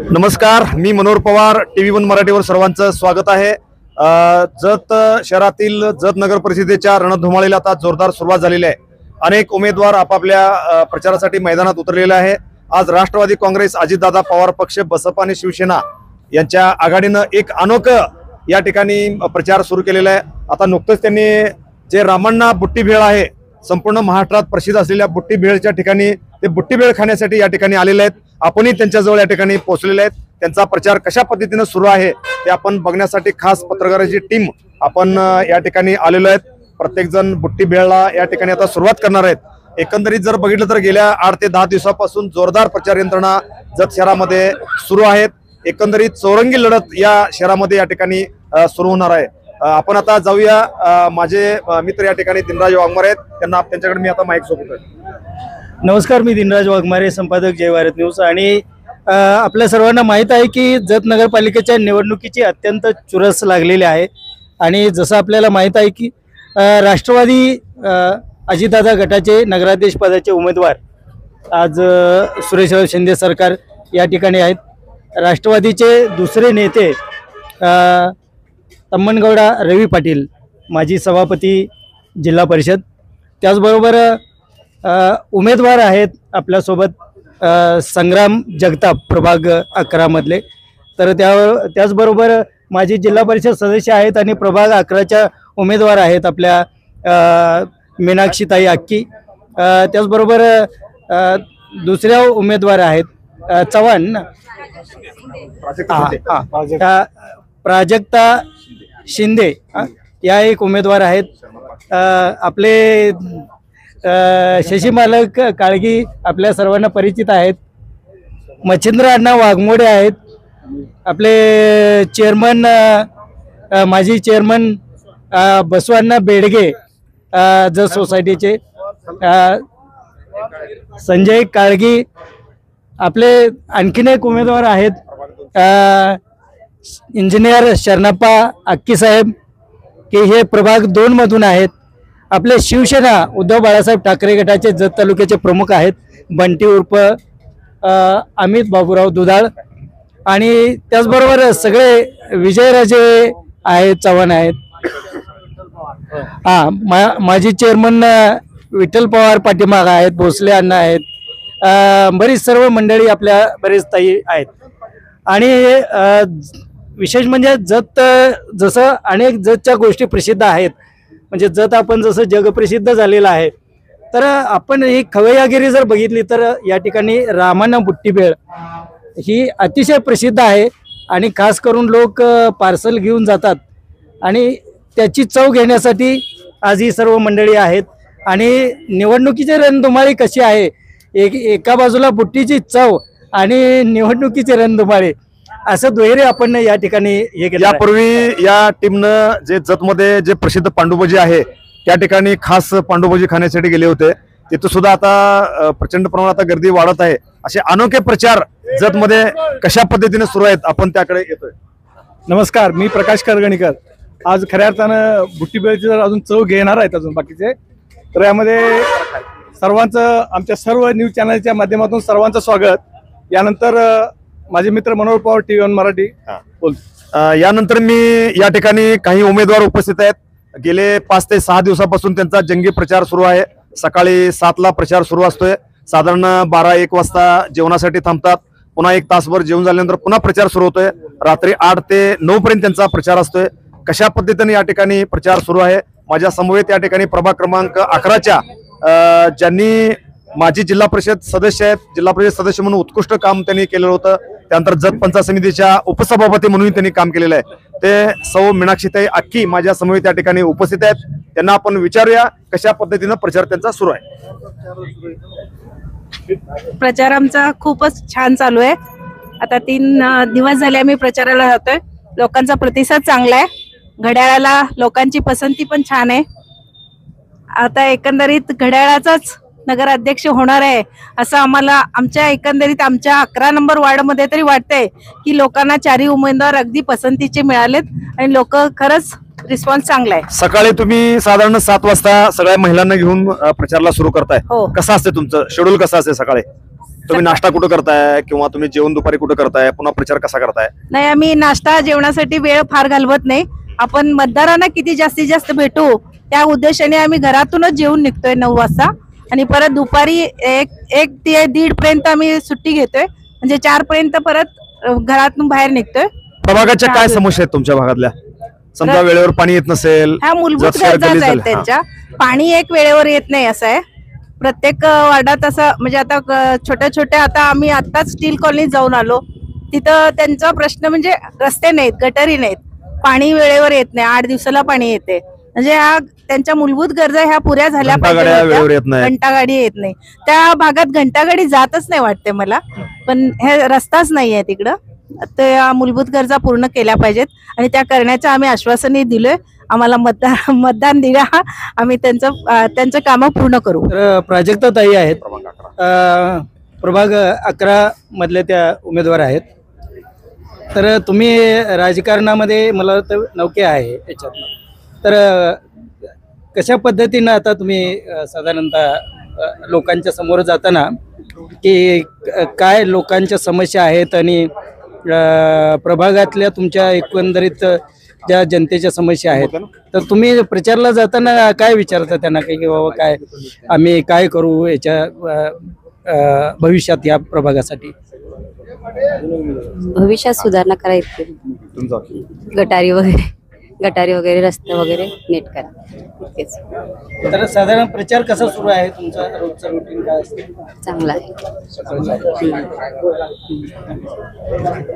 नमस्कार, मी मनोहर पवार, TV1 मराठीवर सर्वांचं स्वागत आहे। जत शहरातील जत नगर परिषदेच्या रणधुमाळीला आता जोरदार सुरुवात झालेली आहे। अनेक उमेदवार आपापल्या प्रचारासाठी मैदानात उतरलेले आहे। आज राष्ट्रवादी काँग्रेस, अजितदादा पवार पक्ष, बसपा आणि शिवसेना यांच्या आघाडीनं एक अनोखं या ठिकाणी प्रचार सुरू केलेला आहे। आता नुकतंच त्यांनी जे रामण्णा बुट्टी भेळ आहे, संपूर्ण महाराष्ट्रात प्रसिद्ध असलेल्या बुट्टी भेळच्या ठिकाणी ते बुट्टी भेळ खाण्यासाठी या ठिकाणी आलेले आहेत। आपणही त्यांच्याजवळ या ठिकाणी पोहोचलेले आहेत। त्यांचा प्रचार कशा पद्धतीने सुरू आहे ते आपण बघण्यासाठी खास पत्रकाराची टीम आपण या ठिकाणी आलेलो आहेत। प्रत्येक जण बुट्टी भेळला या ठिकाणी आता सुरुवात करणार आहेत। एकंदरीत जर बघितलं तर गेल्या 8 ते 10 दिवसापासून जोरदार प्रचार यंत्रणा जत शहरामध्ये सुरू आहेत। एकंदरीत चौरंगी लढत या शहरामध्ये या ठिकाणी सुरू होणार आहे। आपण आता जाऊया, माझे मित्र या ठिकाणी दिनराज वाघमारे आहेत, त्यांच्याकडे मी आता माईक सोपवतोय। नमस्कार, मी दिनराज वाघमारे, संपादक जय भारत न्यूज। आणि आपल्या सर्वांना माहीत आहे की जत नगरपालिकेच्या निवडणुकीची अत्यंत चुरस लागलेली आहे। आणि जसं आपल्याला माहीत आहे की राष्ट्रवादी अजितदादा गटाचे नगराध्यक्ष पदाचे उमेदवार आज सुरेशराव शिंदे सरकार या ठिकाणी आहेत। राष्ट्रवादीचे दुसरे नेते तम्मनगौडा रवी पाटील, माजी सभापती जिल्हा परिषद, त्याचबरोबर उमेदवार आहेत आपल्यासोबत संग्राम जगताप प्रभाग 11 मधले, तर त्याचबरोबर माजी जिल्हा परिषद सदस्य आहेत आणि प्रभाग 11च्या उमेदवार आहेत आपल्या मीनाक्षीताई अक्की। त्याचबरोबर दुसऱ्या उमेदवार आहेत चव्हाण, प्राजक्ता शिंदे या एक उमेदवार आहेत। आपले शशी मालक काळगी आपल्या सर्वांना परिचित आहेत। मच्छिंद्र अण्णा वाघमोडे आहेत, आपले चेअरमन, माजी चेअरमन बसवांना बेडगे जत सोसायटीचे, संजय काळगी। आपले आणखीन एक उमेदवार आहेत इंजिनियर शरणप्पा अक्की साहेब, की हे प्रभाग 2 मधून आहेत। आपले शिवसेना उद्धव बाळासाहेब ठाकरे गटाचे जत तालुक्याचे प्रमुख आहेत बंटी उर्फ अमित बाबूराव दुधाळ। आणि त्याचबरोबर सगळे विजयराजे आहेत, चव्हाण आहेत, माजी चेअरमन विठ्ठल पवार पाठीमाग आहेत, भोसले अण्णा आहेत, बरीच सर्व मंडळी आपल्या बरेच ताई आहेत। आणि विशेष म्हणजे जत जसं अनेक जतच्या गोष्टी प्रसिद्ध आहेत, म्हणजे जत आपण जसं जगप्रसिद्ध झालेलं आहे, तर आपण ही खवय्यागिरी जर बघितली तर या ठिकाणी रामण्णा बुट्टी भेळ ही अतिशय प्रसिद्ध आहे। आणि खास करून लोक पार्सल घेऊन जातात आणि त्याची चव घेण्यासाठी आज ही सर्व मंडळी आहेत। आणि निवडणुकीची रणधुमाळी कशी आहे, एका बाजूला बुट्टीची चव आणि निवडणुकीची रणधुमाळी, असं दुहेरी आपण या ठिकाणी हे केलं। यापूर्वी या टीमनं जे जतमध्ये जे प्रसिद्ध पांडुभजी आहे त्या ठिकाणी खास पांडुभजी खाण्यासाठी गेले होते, तिथं सुद्धा आता प्रचंड प्रमाणात गर्दी वाढत आहे। असे अनोखे प्रचार जतमध्ये कशा पद्धतीने सुरू आहेत, आपण त्याकडे येतोय। नमस्कार, मी प्रकाश करगणीकर। आज खऱ्या अर्थानं बुट्टी भेळची जर अजून चव घेणार आहेत अजून बाकीचे, तर यामध्ये सर्वांचं, आमच्या सर्व न्यूज चॅनलच्या माध्यमातून सर्वांचं स्वागत। यानंतर माझे मित्र मनोहर पवार, TV1 मराठी बोलतो। यानंतर मी या ठिकाणी काही उमेदवार उपस्थित आहेत। गेले 5 ते 6 दिवसापासून त्यांचा जंगी प्रचार सुरू आहे। सकाळी 7 ला प्रचार सुरू असतोय, साधारण 12-1 वाजता जेवणासाठी थांबतात, पुन्हा 1 तासभर जेवण झाल्यानंतर पुन्हा प्रचार सुरू होतोय। रात्री 8 ते 9 पर्यंत त्यांचा प्रचार असतोय। कशा पद्धतीने या ठिकाणी प्रचार सुरू आहे, माझ्या समवेत या ठिकाणी प्रभाग क्रमांक 11च्या ज्यांनी माजी जिल्हा परिषद सदस्य आहेत, जिल्हा परिषद सदस्य म्हणून उत्कृष्ट काम त्यांनी केलेलं होतं, त्यानंतर जत पंचायत समितीच्या उपसभापती म्हणून त्यांनी काम केलेलं आहे, ते सौ मीनाक्षीताई अक्की माझ्या समवेत या ठिकाणी उपस्थित आहेत। त्यांना आपण विचारूया कशा पद्धतीने प्रचार त्यांचा सुरू आहे। प्रचार आमचा खूपच छान चालू आहे। आता 3 दिवस झाले आम्ही प्रचाराला जातोय। लोकांचा प्रतिसाद चांगला आहे, घड्याळाला लोकांची पसंती पण छान आहे। आता एकंदरीत घड्याळाचाच नगराध्यक्ष होणार आहे असं आम्हाला आमच्या एकंदरीत आमच्या 11 नंबर वार्ड मध्ये तरी वाटतंय की लोकांना 4ही उमेदवार अगदी पसंतीचे मिळालेत आणि लोक खरंच रिस्पॉन्स चांगला आहे। सकाळी तुम्ही साधारण 7 वाजता सगळ्या महिलांना घेऊन प्रचाराला सुरू करताय, हो। कसं असते तुमचं शेड्यूल, कसं असते सकाळी? तुम्ही नाश्ता कुठं करताय किंवा तुम्ही जेवण दुपारी कुठं करताय, पुन्हा प्रचार कसा करताय? नाही, आम्ही नाश्ता जेवणासाठी वेळ फार घालवत नाही. आपण मतदारांना किती जास्तीत जास्त भेटू त्या उद्देशाने आम्ही घरातूनच जेवून निघतोय 9 वाजता आणि परत दुपारी 1 ते 1:30 पर्यंत आम्ही सुट्टी घेतोय, म्हणजे 4 पर्यंत परत घरातून बाहेर निघतोय. प्रभागाच्या काय समस्या आहेत तुमच्या भागातल्या? समजा वेळेवर पाणी येत नसेल, ह्या मूलभूत जर शहर गरजाच गल्लीत आहेत झालं, त्यांच्या. पाणी एक वेळेवर येत नाही असं आहे प्रत्येक वार्डात. असं म्हणजे आता छोट्या छोट्या, आता आम्ही आत्ताच स्टील कॉलनीत जाऊन आलो, तिथं त्यांचा प्रश्न म्हणजे रस्ते नाहीत, गटारी नाहीत, पाणी वेळेवर येत नाही, 8 दिवसाला पाणी येते. म्हणजे ह्या त्यांच्या मूलभूत गरजा ह्या पुऱ्या झाल्या घंटागाड्या वेळेवर येत नाही. घंटागाडी येत नाही, त्या भागात घंटागाडी जातच नाही वाटते मला, पण हे रस्ताच नाही आहे तिकडं. त्या मूलभूत गरजा पूर्ण केल्या पाहिजेत आणि त्या करण्याचं आम्ही आश्वासनही दिलोय. आम्हाला मतदान दिल्या, आम्ही त्यांचं कामं पूर्ण करू. तर प्राजक्ता ताई आहेत, प्रभाग 11 मधले त्या उमेदवार आहेत. तर तुम्ही राजकारणामध्ये मला वाटतं नौके आहे याच्यात, तर कशा पद्धतीनं आता तुम्ही साधारणतः लोकांच्या समोर जाताना की काय लोकांच्या समस्या आहेत आणि प्रभागातल्या तुमच्या एकंदरीत ज्या जनतेच्या समस्या आहेत, तर तुम्ही प्रचारला जाताना काय विचारता त्यांना की बाबा काय आम्ही काय करू याच्या भविष्यात या प्रभागासाठी? भविष्यात सुधारणा करायची, गटारी वगैरे रस्ते वगैरे नीट करा, इतकेच. तर साधारण प्रचार कसा सुरू आहे तुमचा? रोजचा रुटीन काय असतं? चांगला आहे.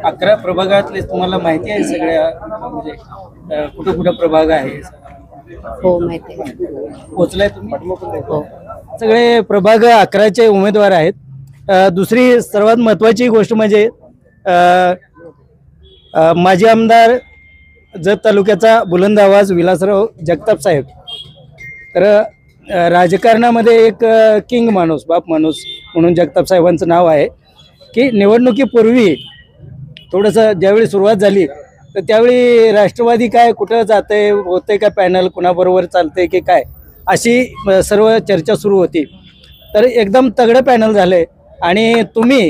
11 प्रभागातले तुम्हाला माहिती आहे सगळ्या, म्हणजे कुठं कुठं प्रभाग आहे? हो माहिती आहे. पोहोचलाय तुम्ही? हो. सगळे प्रभाग 11चे उमेदवार आहेत. दुसरी सर्वात महत्त्वाची गोष्ट म्हणजे माजी आमदार जत तालुक्याचा बुलंद आवाज विलासराव जगताप साहेब. तर राजकारणामध्ये एक किंग माणूस, बाप माणूस म्हणून जगताप साहेबांचं नाव आहे. की निवडणुकीपूर्वी थोडंसं ज्यावेळी सुरुवात झाली तर त्यावेळी राष्ट्रवादी काय कुठं जाते, होते का पॅनल, कुणाबरोबर चालते की काय, अशी सर्व चर्चा सुरू होती. तर एकदम तगडं पॅनल झालं आणि तुम्ही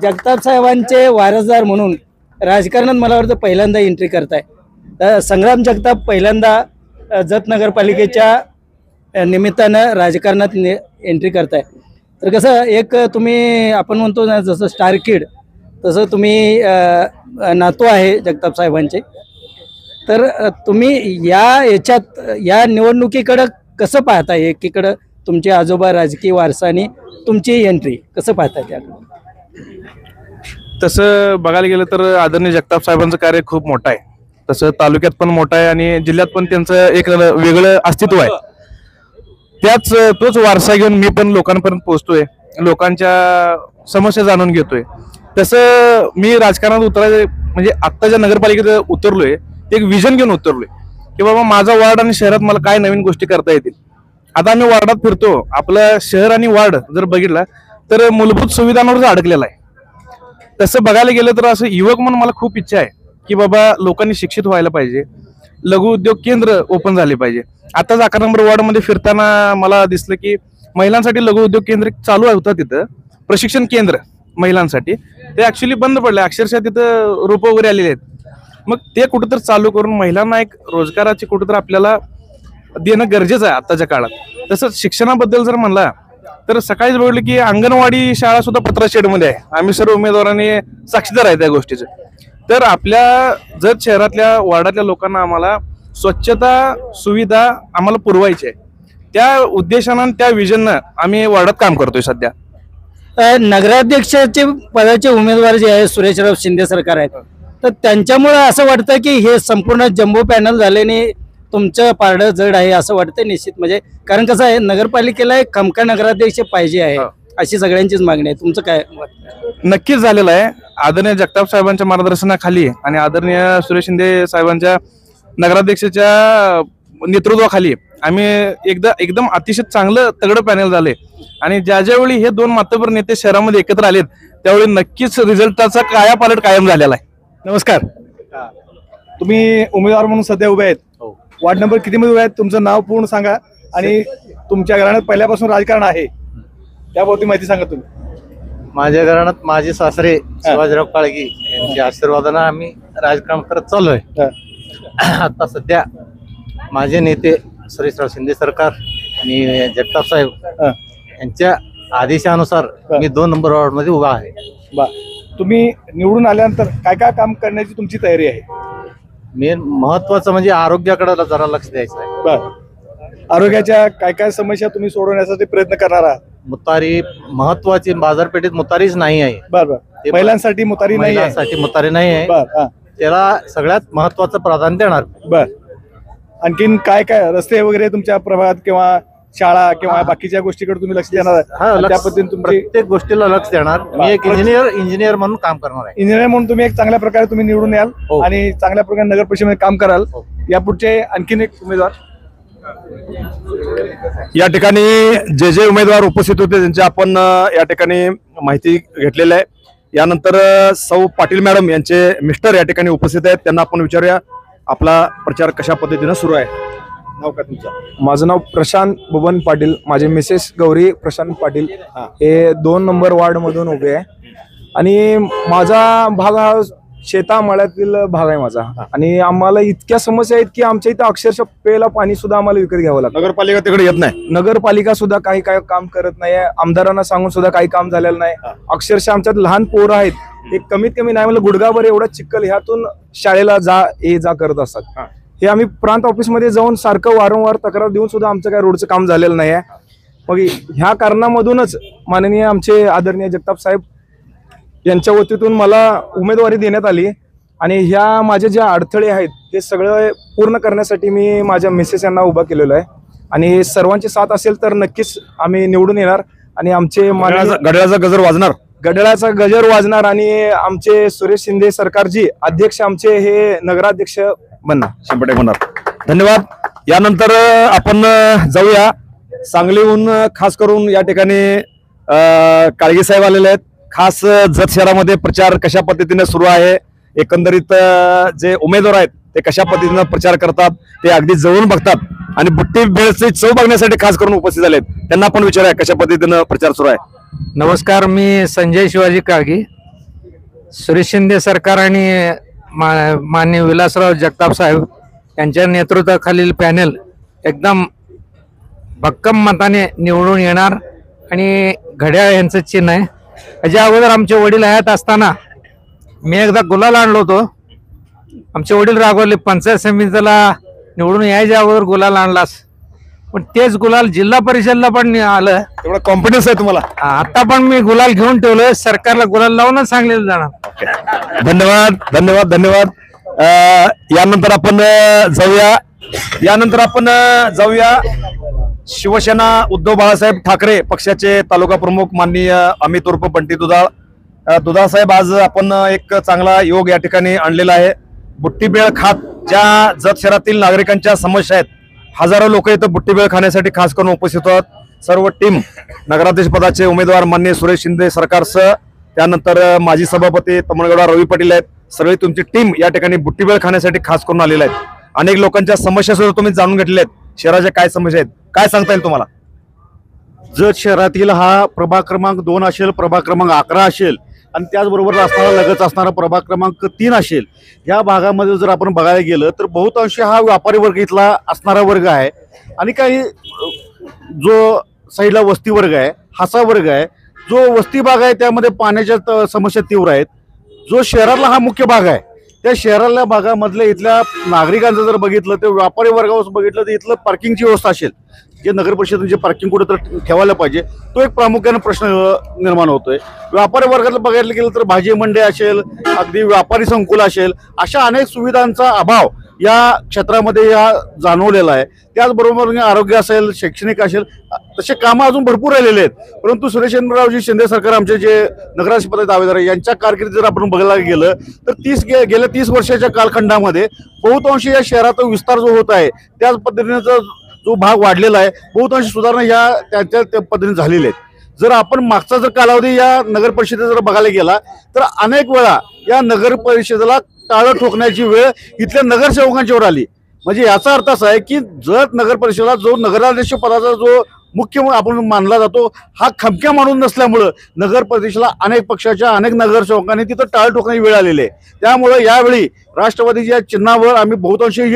जगताप साहेबांचे वारसदार म्हणून राजकारणात मला वाटतं पहिल्यांदा एंट्री करताय. तर संग्राम जगताप पहिल्यांदा जत नगरपालिकेच्या निमित्तानं राजकारणात एंट्री करताय. तर कसं एक तुम्ही आपण म्हणतो ना जसं स्टार किड, तसं तुम्ही नातू आहे जगताप साहेबांचे. तर तुम्ही याच्यात या निवडणुकीकडं कसं पाहताय? एकीकडं तुमचे आजोबा राजकीय वारसा आणि तुमची एंट्री कसं पाहताय त्याकडं? तसं बघायला गेलं तर आदरणीय जगताप साहेबांचं कार्य खूप मोठं आहे. तसं तालुक्यात पण मोठं आहे आणि जिल्ह्यात पण त्यांचं एक वेगळं अस्तित्व आहे. तोच वारसा घेऊन मी पण लोकांपर्यंत पोहोचतोय, लोकांच्या समस्या जाणून घेतोय. तसं मी राजकारणात उतरायचं म्हणजे आत्ताच्या नगरपालिकेत उतरलोय, एक विजन घेऊन उतरलोय की बाबा माझा वार्ड आणि शहरात मला काय नवीन गोष्टी करता येतील. आता आम्ही वार्डात फिरतो, आपलं शहर आणि वार्ड जर बघितला तर मूलभूत सुविधांवरच अडकलेला आहे. तसं बघायला गेलं तर असं युवक म्हणून मला खूप इच्छा आहे की बाबा लोकांनी शिक्षित व्हायला पाहिजे, लघु उद्योग केंद्र ओपन झाले पाहिजे. आताच 11 नंबर वॉर्डमध्ये फिरताना मला दिसलं की महिलांसाठी लघु उद्योग केंद्र चालू होतं, तिथं प्रशिक्षण केंद्र महिलांसाठी. ते ऍक्च्युली बंद पडले, अक्षरशः तिथं रोप वगैरे आलेले आहेत. मग ते कुठंतरी चालू करून महिलांना एक रोजगाराची कुठंतरी आपल्याला देणं गरजेचं आहे आताच्या काळात. तसंच शिक्षणाबद्दल जर म्हणला तर सकाळीच बघितलं की अंगणवाडी शाळा सुद्धा पत्रा शेडमध्ये आहे. आम्ही सर्व उमेदवारांनी साक्षीदार आहे त्या गोष्टीचं. तर आपल्या जत शहरातल्या वार्डातल्या लोकांना आम्हाला स्वच्छता सुविधा आम्हाला पुरवायची आहे. त्या उद्देशानं त्या विजननं आम्ही वार्डात काम करतोय सध्या. नगराध्यक्षाचे पदाचे उमेदवार जे आहे सुरेशराव शिंदे सरकार आहेत, तर त्यांच्यामुळे असं वाटतं की हे संपूर्ण जम्बो पॅनल झाल्याने तुमचं पारडं जड आहे असं वाटतं निश्चित. म्हणजे कारण कसं आहे, नगरपालिकेला एक खमका नगराध्यक्ष पाहिजे आहे अशी सगळ्यांचीच मागणी आहे. तुमचं काय मत? नक्कीच झालेलं आहे. आदरणीय जगताप साहेबांच्या मार्गदर्शनाखाली आणि आदरणीय सुरेश शिंदे साहेबांच्या नगराध्यक्षाच्या नेतृत्वाखाली आम्ही एकदम अतिशय चांगलं तगडं पॅनल झाले. आणि ज्यावेळी हे 2 मातबर नेते शहरामध्ये एकत्र आलेत त्यावेळी नक्कीच रिझल्टाचा कायापालट कायम झालेला आहे. नमस्कार, तुम्ही उमेदवार म्हणून सध्या उभे आहेत. वार्ड नंबर किती मध्ये उभे आहेत? तुमचं नाव पूर्ण सांगा आणि तुमच्या घराण्यात पहिल्यापासून राजकारण आहे त्याबाबत माहिती सांगा तुम्ही. माझ्या घराण्यात माझे सासरे शिवाजीराव काळगी यांच्या आशीर्वादानं आम्ही राजकारण करत चाललोय. आता सध्या माझे नेते सुरेशराव शिंदे सरकार आणि जगताप साहेब यांच्या आदेशानुसार मी 2 नंबर वॉर्ड मध्ये उभा आहे. बा तुम्ही निवडून आल्यानंतर काय काय काम करण्याची तुमची तयारी आहे? मेन महत्वाचं म्हणजे आरोग्याकडे जरा लक्ष द्यायचं आहे. बर आरोग्याच्या काय काय समस्या तुम्ही सोडवण्यासाठी प्रयत्न करणार आहात? मुतारी महत्वाची, बाजारपेठेत मुतारीच नाही आहे. बर बर ते महिलांसाठी मुतारी नाही आहे. महिलांसाठी मुतारी नाही आहे. बर हा त्याला सगळ्यात महत्वाचं प्राधान्य देणार. बर आणखीन काय काय रस्ते वगैरे तुमच्या प्रभागात किंवा शाळा किंवा बाकीच्या गोष्टीकडे तुम्ही लक्ष देणार आहे? हा, आणि त्या लक्ष- पद्धतीने तुमची प्रत्येक गोष्टीला लक्ष देणार. मी एक इंजिनियर म्हणून काम करणार आहे. इंजिनियर म्हणून तुम्ही एक चांगल्या प्रकारे तुम्ही निवडून याल हो. आणि चांगल्या प्रकारे नगर परिषदेमध्ये काम कराल. हो. यापुढचे आणखीन एक उमेदवार या ठिकाणी जे उमेदवार उपस्थित होते त्यांची आपण या ठिकाणी माहिती घेतलेली आहे. यानंतर सौ पाटील मॅडम यांचे मिस्टर या ठिकाणी उपस्थित आहेत. त्यांना आपण विचारूया आपला प्रचार कशा पद्धतीने सुरू आहे. नाव का तुमचं? माझं नाव प्रशांत बबन पाटील. माझे मिसेस गौरी प्रशांत पाटील हे 2 नंबर वार्ड मधून उभे आहे. आणि माझा भाग हा शेतामळ्यातील भाग आहे माझा. आणि आम्हाला इतक्या समस्या आहेत की आमच्या इथं अक्षरशः प्यायला पाणी सुद्धा आम्हाला विकत घ्यावं लागतं. नगरपालिका तिकडे येत नाही. नगरपालिका सुद्धा काही काम करत नाही. आमदारांना सांगून सुद्धा काही काम झालेलं नाही. अक्षरशः आमच्यात लहान पोरं आहेत, एक कमीत कमी नाही म्हणलं गुडघाभर एवढा चिखल ह्यातून शाळेला ये जा करत असतात. हे आम्ही प्रांत ऑफिसमध्ये जाऊन सारखं वारंवार तक्रार देऊन सुद्धा आमचं काय रोडचं काम झालेलं नाही आहे. मग ह्या कारणामधूनच माननीय आमचे आदरणीय जगताप साहेब यांच्या वतीतून मला उमेदवारी देण्यात आली. आणि ह्या माझे जे अडथळे आहेत ते सगळं पूर्ण करण्यासाठी मी माझ्या मिसेस यांना उभा केलेलं आहे. आणि सर्वांची साथ असेल तर नक्कीच आम्ही निवडून येणार. आणि आमचे घड्याळाचा गजर वाजणार, गडळाचा गजर वाजणार. आणि आमचे सुरेश शिंदे सरकारजी अध्यक्ष आमचे हे नगराध्यक्ष बनणार, 100% होणार. धन्यवाद. यानंतर आपण जाऊया सांगलीहून. खास करून या ठिकाणी काळगी साहेब आलेले आहेत. खास जत शहरामध्ये प्रचार कशा पद्धतीने सुरू आहे, एकंदरीत जे उमेदवार आहेत ते कशा पद्धतीने प्रचार करतात ते अगदी जवळून बघतात आणि बुट्टी बेळची चव बघण्यासाठी खास करून उपस्थित झालेत. त्यांना आपण विचारूया कशा पद्धतीने प्रचार सुरू आहे. नमस्कार, मी संजय शिवाजी काळगी. सुरेश शिंदे सरकार आणि माननीय विलासराव जगताप साहेब यांच्या नेतृत्वाखालील पॅनेल एकदम भक्कम मताने निवडून येणार. आणि घड्याळ यांचं चिन्ह आहे. याच्या अगोदर आमचे वडील हयात असताना मी एकदा गुलाल आणलो होतो. आमचे वडील रागवले, पंचायत समितीला निवडून यायच्या अगोदर गुलाल आणलास. पण तेच गुलाल जिल्हा परिषदला पण आलं. तेवढा कॉन्फिडन्स आहे तुम्हाला? आता पण मी गुलाल घेऊन ठेवलोय. सरकारला गुलाल लावूनच सांगलेलं जाणार. धन्यवाद, धन्यवाद, धन्यवाद. यानंतर आपण जाऊया शिवसेना उद्धव बाळासाहेब ठाकरे पक्षाचे तालुका प्रमुख माननीय अमित उर्फ बंटी दुधाळ साहेब. आज आपण एक चांगला योग या ठिकाणी आणलेला आहे. बुट्टीबेळ खात ज्या जत शहरातील नागरिकांच्या समस्या आहेत, हजारो लोक इथं बुट्टीबेळ खाण्यासाठी खास करून उपस्थित होतात. सर्व टीम नगराध्यक्ष पदाचे उमेदवार माननीय सुरेश शिंदे सरकारसह, त्यानंतर माजी सभापती तमणगौडा रवी पाटील आहेत. सगळी तुमची टीम या ठिकाणी बुट्टीबेळ खाण्यासाठी खास करून आलेल्या आहेत. अनेक लोकांच्या समस्या सुद्धा तुम्ही जाणून घेतलेल्या आहेत. शहराच्या काय समस्या आहेत, काय सांगता येईल तुम्हाला? जत शहरातील हा प्रभाग क्रमांक 2 असेल, प्रभाग क्रमांक 11 असेल आणि त्याचबरोबर असणारा लगत असणारा प्रभाग क्रमांक 3 असेल. या भागामध्ये जर आपण बघायला गेलं तर बहुतांशी हा व्यापारी वर्ग इथला असणारा वर्ग आहे. आणि काही जो साईडला वस्ती वर्ग आहे, हासा वर्ग आहे. जो वस्ती भाग आहे त्यामध्ये पाण्याच्या समस्या तीव्र आहेत. जो शहरातला हा मुख्य भाग आहे, त्या शहरातल्या भागामधल्या इथल्या नागरिकांचं जर बघितलं तर व्यापारी वर्गावर बघितलं तर इथलं पार्किंगची व्यवस्था असेल, जे नगर परिषदेने जे पार्किंग कुठे तर ठेवायला पाहिजे, तो एक प्रामुख्याने प्रश्न निर्माण होतोय. व्यापारी वर्गातलं बघायला गेलं तर भाजी मंडी असेल, अगदी व्यापारी संकुल असेल, अशा अनेक सुविधांचा अभाव या क्षेत्रामध्ये जाणवलेला आहे. त्याचबरोबर आरोग्य असेल, शैक्षणिक असेल, तसे कामं अजून भरपूर राहिलेले आहेत. परंतु सुरेशरावजी शिंदे सरकार आमचे जे नगराध्यक्ष पदाचे दावेदार आहे यांच्या कारकिर्दीत जर आपण बघायला गेलं तर गेल्या 30 वर्षाच्या कालखंडामध्ये बहुतांशी या शहराचा विस्तार जो होत आहे त्याच पद्धतीने जो भाग वाढलेला आहे, बहुतांशी सुधारणा या त्या पद्धतीने झालेल्या आहेत. जर आपण मागचा जर कालावधी या नगर परिषदेचा जर बघायला गेला तर अनेक वेळा या नगर परिषदेला टाळं ठोकण्याची वेळ इथल्या नगरसेवकांच्यावर आली. म्हणजे याचा अर्थ असा आहे की जर नगर परिषदेला जो नगराध्यक्ष पदाचा जो मुख्य आपण मानला जातो, हा खमक्या माणूस नसल्यामुळं नगर परिषदेला अनेक पक्षाच्या अनेक नगरसेवकांनी तिथं टाळटोकण्याची वेळ आलेली आहे. त्यामुळे यावेळी राष्ट्रवादीच्या चिन्हावर आम्ही बहुतांशी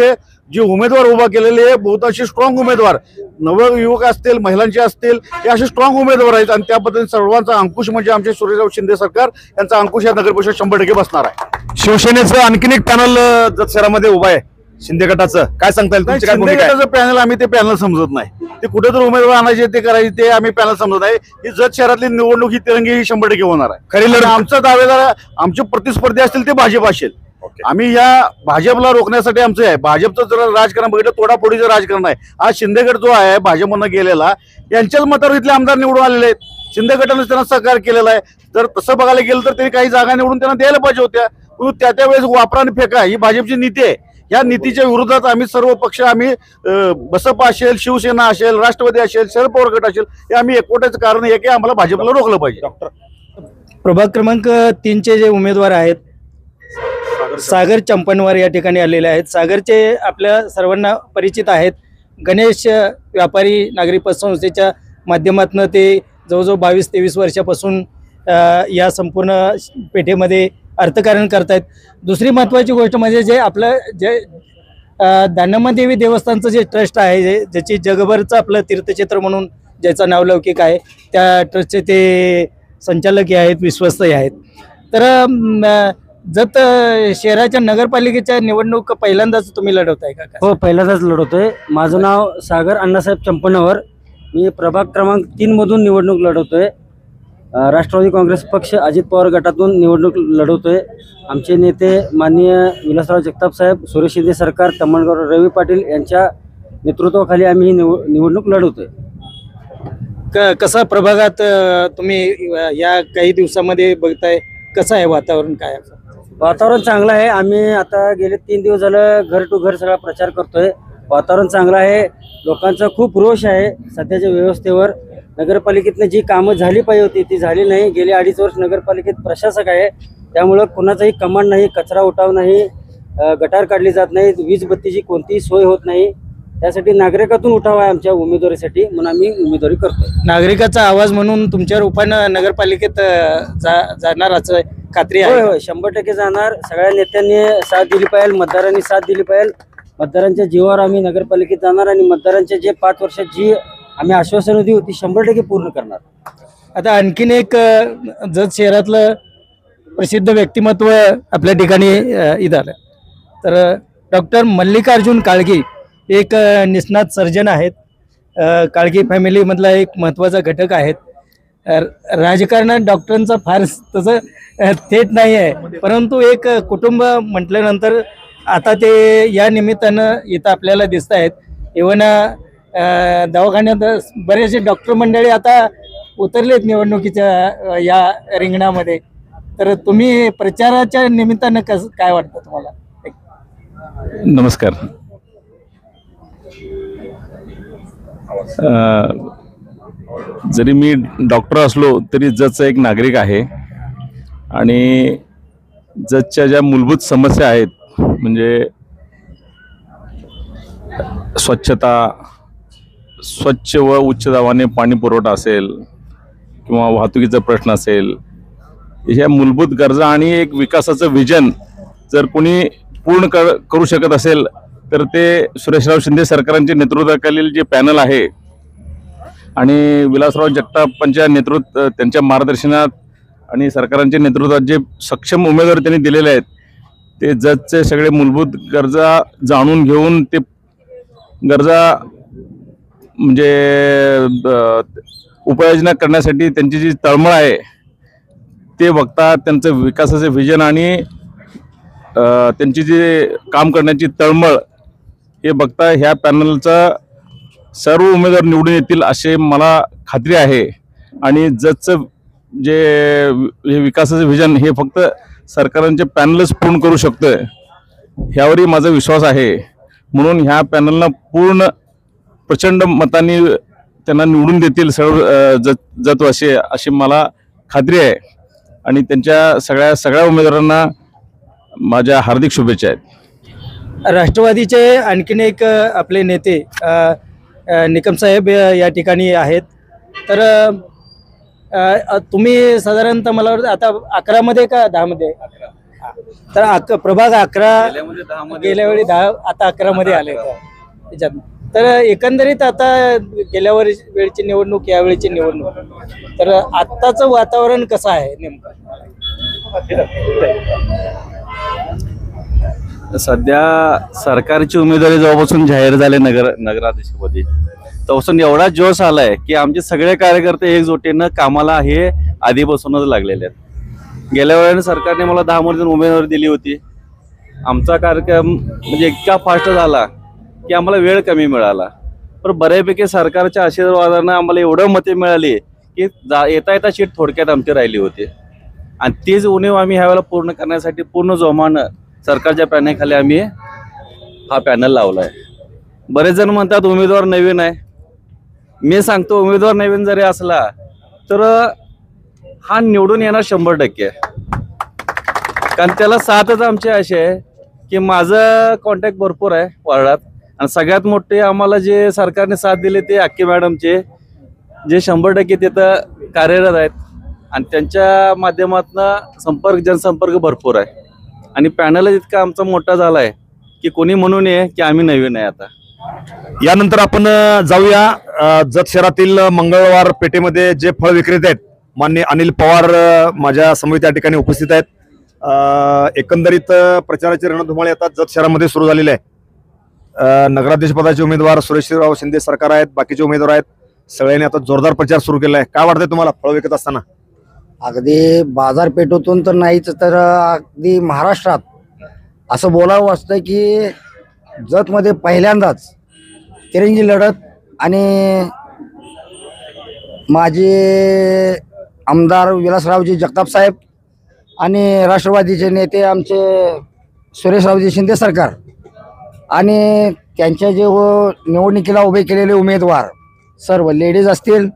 जे उमेदवार उभा केलेले आहे, बहुतांशी स्ट्रॉंग उमेदवार नवयुवक असतील, महिलांचे असतील, हे असे स्ट्रॉंग उमेदवार आहेत आणि त्या पद्धतीने सर्वांचा अंकुश म्हणजे आमचे सुरेशराव शिंदे सरकार यांचा अंकुश या नगर परिषद 100% बसणार आहे. शिवसेनेचं आणखीन एक पॅनल जत शहरामध्ये उभा आहे, शिंदे गटाचं, काय सांगता येईल? तुमची काय भूमिका आहे? शिंदे पॅनल आम्ही ते पॅनल समजत नाही, ते कुठे तर उमेदवार आणायचे ते करायचे ते आम्ही पॅनल समजत नाही. ही जत शहरातली निवडणूक ही तिरंगी ही 100% होणार आहे. खरी लढत आमचा दावेदार आमचे प्रतिस्पर्धी असतील ते भाजप असेल. आम्ही या भाजपला रोखण्यासाठी आमचं आहे. भाजपचं जर राजकारण बघितलं तोडाफोडीचं राजकारण आहे. आज शिंदे गट जो आहे भाजपमधनं गेलेला, यांच्याच मतावर इथले आमदार निवडून आलेले आहेत. शिंदे गटाने त्यांना सहकार्य केलेला आहे. तर तसं बघायला गेलं तर त्यांनी काही जागा निवडून त्यांना द्यायला पाहिजे होत्या, परंतु त्या वेळेस वापरा आणि फेका ही भाजपची नीती आहे. या नीतीच्या विरोधात आम्ही सर्व पक्ष आम्ही बसपा असेल, शिवसेना असेल, राष्ट्रवादी असेल, शरद पवार गट असेल, हे आम्ही एकवटाचं कारण आहे की आम्हाला भाजपला रोखलं पाहिजे. डॉक्टर प्रभाग क्रमांक 3चे जे उमेदवार आहेत सागर चंपनवार या ठिकाणी आलेले आहेत. सागरचे आपल्या सर्वांना परिचित आहेत. गणेश व्यापारी नागरी पतसंस्थेच्या माध्यमातून ते जवळजवळ 22-23 वर्षापासून या संपूर्ण पेठेमध्ये अर्थकारण करतायत. दुसरी महत्त्वाची गोष्ट म्हणजे जे आपलं जे दानम्मादेवी देवस्थानचं जे ट्रस्ट आहे, ज्याची जगभरचं आपलं तीर्थक्षेत्र म्हणून ज्याचा नावलौकिक आहे, त्या ट्रस्टचे ते संचालकही आहेत, विश्वस्तही आहेत. तर जत शहराच्या नगरपालिकेच्या निवडणूक पहिल्यांदाच तुम्ही लढवताय का? हो, पहिल्यांदाच लढवतोय. माझं नाव सागर अण्णासाहेब चंपनवर. मी प्रभाग क्रमांक 3 मधून निवडणूक लढवतोय. राष्ट्रवादी काँग्रेस पक्ष अजित पवार गटातून निवडणूक लढवतोय. आमचे नेते माननीय विलासराव जगताप साहेब, सुरेश शिंदे सरकार, तमणगाव रवी पाटील यांच्या नेतृत्वाखाली आम्ही ही निवडणूक लढवतोय. कसा प्रभागात तुम्ही या काही दिवसामध्ये बघताय, कसं आहे वातावरण? काय वातावरण चांगलं आहे. आम्ही आता गेले 3 दिवस झालं घर टू घर सगळा प्रचार करतोय. वातावरण चांगलं आहे. लोकांचा खूप रोष आहे सध्याच्या व्यवस्थेवर. नगरपालिकेतनं जी कामं झाली पाहिजे होती ती झाली नाही. गेले 2.5 वर्ष नगरपालिकेत प्रशासक आहे, त्यामुळं कुणाचाही कमांड नाही, कचरा उठाव नाही, गटार काढली जात नाही, वीज बत्तीची कोणतीही सोय होत नाही. त्यासाठी नागरिकातून उठाव आहे आमच्या उमेदवारीसाठी, म्हणून आम्ही उमेदवारी करतोय. नागरिकाचा आवाज म्हणून तुमच्या रूपानं नगरपालिकेत जाणार असं खात्री आहे? होय, 100% जाणार. सगळ्या नेत्यांनी साथ दिली पाहिजे, मतदारांनी साथ दिली पाहिजे. मतदारांच्या जीवावर आम्ही नगरपालिकेत जाणार आणि मतदारांच्या जे 5 वर्षात जी आम्ही आश्वासनं दिली होती 100% पूर्ण करणार. आता आणखीन एक जत शहरातलं प्रसिद्ध व्यक्तिमत्व आपल्या ठिकाणी इथं आलं. तर डॉक्टर मल्लिकार्जुन काळगी एक निष्णात सर्जन आहेत. काळगी फॅमिलीमधला एक महत्त्वाचा घटक आहेत. राजकारणात डॉक्टरांचा फार तसं थेट नाही आहे, परंतु एक कुटुंब म्हटल्यानंतर आता ते या निमित्तानं इथं आपल्याला दिसत आहेत. इव्हन दवाखान्यात बरेचसे डॉक्टर मंडळी आता उतरलेत निवडणुकीच्या या रिंगणामध्ये. तर तुम्ही प्रचाराच्या निमित्तानं कसं काय वाटतं तुम्हाला? नमस्कार. जरी मी डॉक्टर असलो तरी जतचा एक नागरिक आहे आणि जतच्या ज्या मूलभूत समस्या आहेत म्हणजे स्वच्छता, स्वच्छ व उच्च दाबाने पाणी पुरवठा असेल किंवा वाहतुकीचा प्रश्न असेल, ह्या मूलभूत गरजा आणि एक विकासाचं विजन जर कोणी पूर्ण करू शकत असेल तर ते सुरेशराव शिंदे सरकारांच्या नेतृत्वाखालील जे पॅनल आहे आणि विलासराव जगतापांच्या त्यांच्या मार्गदर्शनात आणि सरकारांच्या नेतृत्वात जे सक्षम उमेदवार त्यांनी दिलेले आहेत ते जतचे सगळे मूलभूत गरजा जाणून घेऊन ते गरजा म्हणजे उपाययोजना करण्यासाठी त्यांची जी तळमळ आहे ते बघता, त्यांचं विकासाचे विजन आणि त्यांची जी काम करण्याची तळमळ हे बघता ह्या पॅनलचा सर्व उमेदवार निवडून येतील असे मला खात्री आहे. आणि जतचं जे विकासाचं विजन हे फक्त सरकारांच्या पॅनलच पूर्ण करू शकतोय ह्यावरही माझा विश्वास आहे. म्हणून ह्या पॅनलला पूर्ण प्रचंड मतांनी त्यांना निवडून देतील सर्व जतवासी अशी मला खात्री आहे. आणि त्यांच्या सगळ्या उमेदवारांना माझ्या हार्दिक शुभेच्छा आहेत. राष्ट्रवादीचे आणखीन एक आपले नेते निकम साहेब या ठिकाणी आहेत. तर तुम्ही साधारणतः मला वाटतं आता 11 मध्ये का 10 मध्ये? तर प्रभाग 11 गेल्या वेळी 10, आता 11 मध्ये आले त्याच्यात. तर एकंदरीत आता गेल्या वेळची निवडणूक, यावेळीची निवडणूक, तर आत्ताचं वातावरण कसं आहे नेमकं? सध्या सरकारची उमेदवारी जेव्हापासून जाहीर झाले नगराध्यक्षपदी तेव्हापासून एवढा जोश आलाय की आमचे सगळे कार्यकर्ते एकजुटीनं कामाला हे आधीपासूनच लागलेले आहेत. गेल्या वेळेला सरकारने मला 10 मध्ये उमेदवारी दिली होती. आमचा कार्यक्रम म्हणजे इतका फास्ट झाला की आम्हाला वेळ कमी मिळाला, पण बऱ्यापैकी सरकारच्या आशीर्वादानं आम्हाला एवढं मते मिळाली की येता येता शीट थोडक्यात आमची राहिली होती. आणि तीच उणीव आम्ही ह्यावेळेला पूर्ण करण्यासाठी पूर्ण जोमानं सरकारच्या पॅनलखाली आम्ही हा पॅनल लावला आहे. बरेच जण म्हणतात उमेदवार नवीन आहे. मी सांगतो उमेदवार नवीन जरी असला तर हा निवडून येणार 100%. कारण त्याला साथच आमची अशी आहे की माझं कॉन्टॅक्ट भरपूर आहे वार्डात, आणि सगळ्यात मोठे आम्हाला जे सरकारने साथ दिली ते अक्की मॅडमचे, जे 100% तिथं कार्यरत आहेत, आणि त्यांच्या माध्यमातून जनसंपर्क भरपूर आहे. आणि पॅनल इतका आमचा मोठा झाला आहे की कोणी म्हणू नये की आम्ही नवीन आहे. आता यानंतर आपण जाऊया जत शहरातील मंगळवार पेठेमध्ये जे फळ विक्रेते आहेत, माननीय अनिल पवार माझ्या समोर त्या ठिकाणी उपस्थित आहेत. एकंदरीत प्रचाराची रणधुमाळी आता जत शहरामध्ये सुरू झालेली आहे. नगराध्यक्ष पदाचे उमेदवार सुरेशराव शिंदे सरकार आहेत, बाकीचे उमेदवार आहेत. सगळ्यांनी आता जोरदार प्रचार सुरू केला आहे. काय वाटतंय तुम्हाला फळ विकत असताना? अगदी बाजारपेठेतून तर नाहीच, तर अगदी महाराष्ट्रात असं बोलावं असतं की जतमध्ये पहिल्यांदाच तिरंगी लढत आणि माजी आमदार विलासरावजी जगताप साहेब आणि राष्ट्रवादीचे नेते आमचे सुरेशरावजी शिंदे सरकार आणि त्यांच्या जे निवडणुकीला उभे केलेले उमेदवार सर्व लेडीज असतील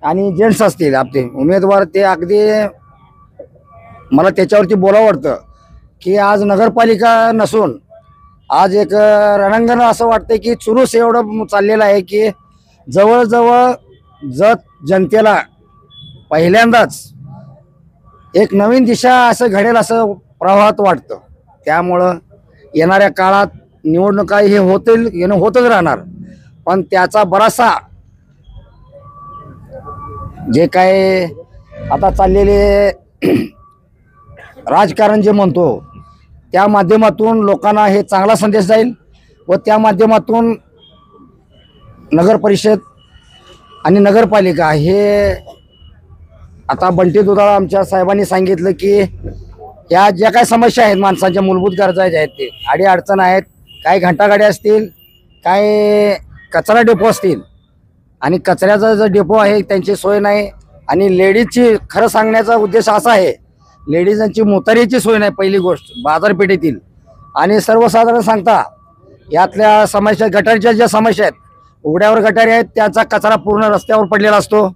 आणि जेंट्स असतील आपले उमेदवार, ते अगदी मला त्याच्यावरती बोलावं वाटतं की आज नगरपालिका नसून आज एक रणांगण असं वाटतं की चुरूस एवढं चाललेलं आहे की जवळजवळ जत जनतेला पहिल्यांदाच एक नवीन दिशा असं घडेल असं प्रवाहात वाटतं. त्यामुळं येणाऱ्या काळात निवडणुका हे होतच राहणार, पण त्याचा बराचसा जे काय आता चाललेले राजकारण जे म्हणतो त्या माध्यमातून लोकांना हे चांगला संदेश जाईल व त्या माध्यमातून नगर परिषद आणि नगरपालिका हे आता बंटी दुधाळ आमच्या साहेबांनी सांगितलं की या ज्या काही समस्या आहेत माणसांच्या मूलभूत गरजा ज्या आहेत ते अडी अडचण आहेत, काही घंटागाड्या असतील, काय कचरा डेपो असतील, आणि कचऱ्याचा जो डेपो आहे त्यांची सोय नाही, आणि लेडीजची खरं सांगण्याचा उद्देश असा आहे लेडीजांची मोतारीची सोय नाही पहिली गोष्ट बाजारपेठेतील. आणि सर्वसाधारण सांगता यातल्या समस्या गटारच्या ज्या समस्या आहेत, उघड्यावर गटारी आहेत त्याचा कचरा पूर्ण रस्त्यावर पडलेला असतो,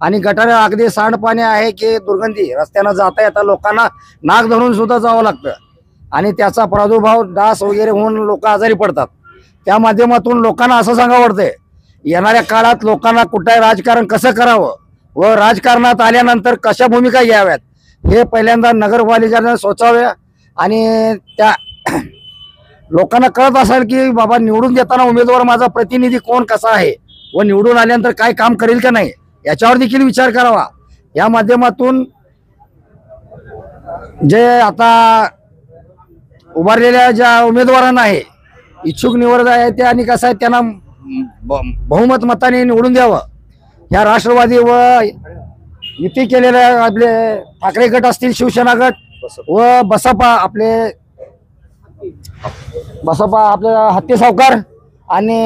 आणि गटार अगदी सांडपाणी आहे की दुर्गंधी, रस्त्यानं जाता येता लोकांना नाक धरून सुद्धा जावं लागतं, आणि त्याचा प्रादुर्भाव डास वगैरे होऊन लोक आजारी पडतात. त्या माध्यमातून लोकांना असं सांगावं वाटतंय येणाऱ्या काळात लोकांना कुठे राजकारण कसं करावं व राजकारणात आल्यानंतर कशा भूमिका घ्याव्यात हे पहिल्यांदा नगरपालिकेने सोचाव्या, आणि त्या लोकांना कळत असेल की बाबा निवडून देताना उमेदवार माझा प्रतिनिधी कोण कसा आहे व निवडून आल्यानंतर काय काम करेल का नाही याच्यावर देखील विचार करावा. या माध्यमातून जे आता उभारलेल्या ज्या उमेदवारांना आहे इच्छुक निवड आहे ते, आणि कसं आहे त्यांना बहुमत मताने निवडून द्यावं. ह्या राष्ट्रवादी व युती केलेल्या आपले ठाकरे गट असतील, शिवसेना गट व बसपा आपले हत्ती सावकार आणि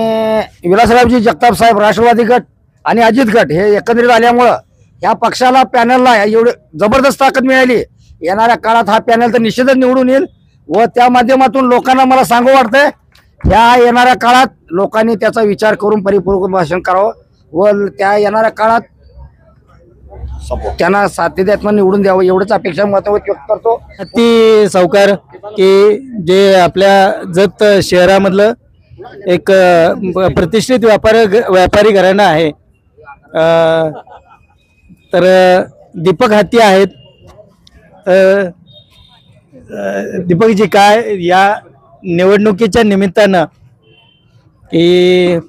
विलासरावजी जगताप साहेब राष्ट्रवादी गट आणि अजित गट हे एकत्रित आल्यामुळं या पक्षाला पॅनलला एवढी जबरदस्त ताकद मिळाली. येणाऱ्या काळात हा पॅनल तर निश्चितच निवडून येईल व त्या माध्यमातून लोकांना मला सांगू वाटतंय या येणाऱ्या काळात लोकांनी त्याचा विचार करून परिपूर्ण भाषण करावं व त्या येणाऱ्या काळात त्यांना सातत्यानं निवडून द्यावं एवढंच अपेक्षा मत व्यक्त करतो. हत्ती सावकार की जे आपल्या जत शहरामधलं एक प्रतिष्ठित व्यापारी घराणं आहे. तर दीपक हाती आहेत. दीपकजी, काय या निवडणुकीच्या निमित्तानं की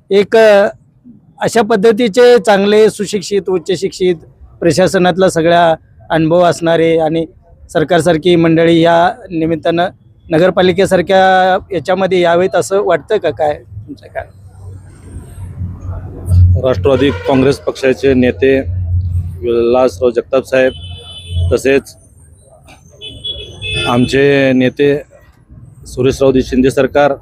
एक अशा पद्धतीचे चांगले सुशिक्षित उच्च शिक्षित प्रशासनातला सगळा अनुभव असणारे आणि सरकारसारखी मंडळी या निमित्तानं नगरपालिकेसारख्या याच्यामध्ये यावेत असं वाटतं का? काय तुमचं काय? राष्ट्रवादी काँग्रेस पक्षाचे नेते विलासराव जगताप साहेब तसेच आमचे नेते सुरेशराव शिंदे सरकार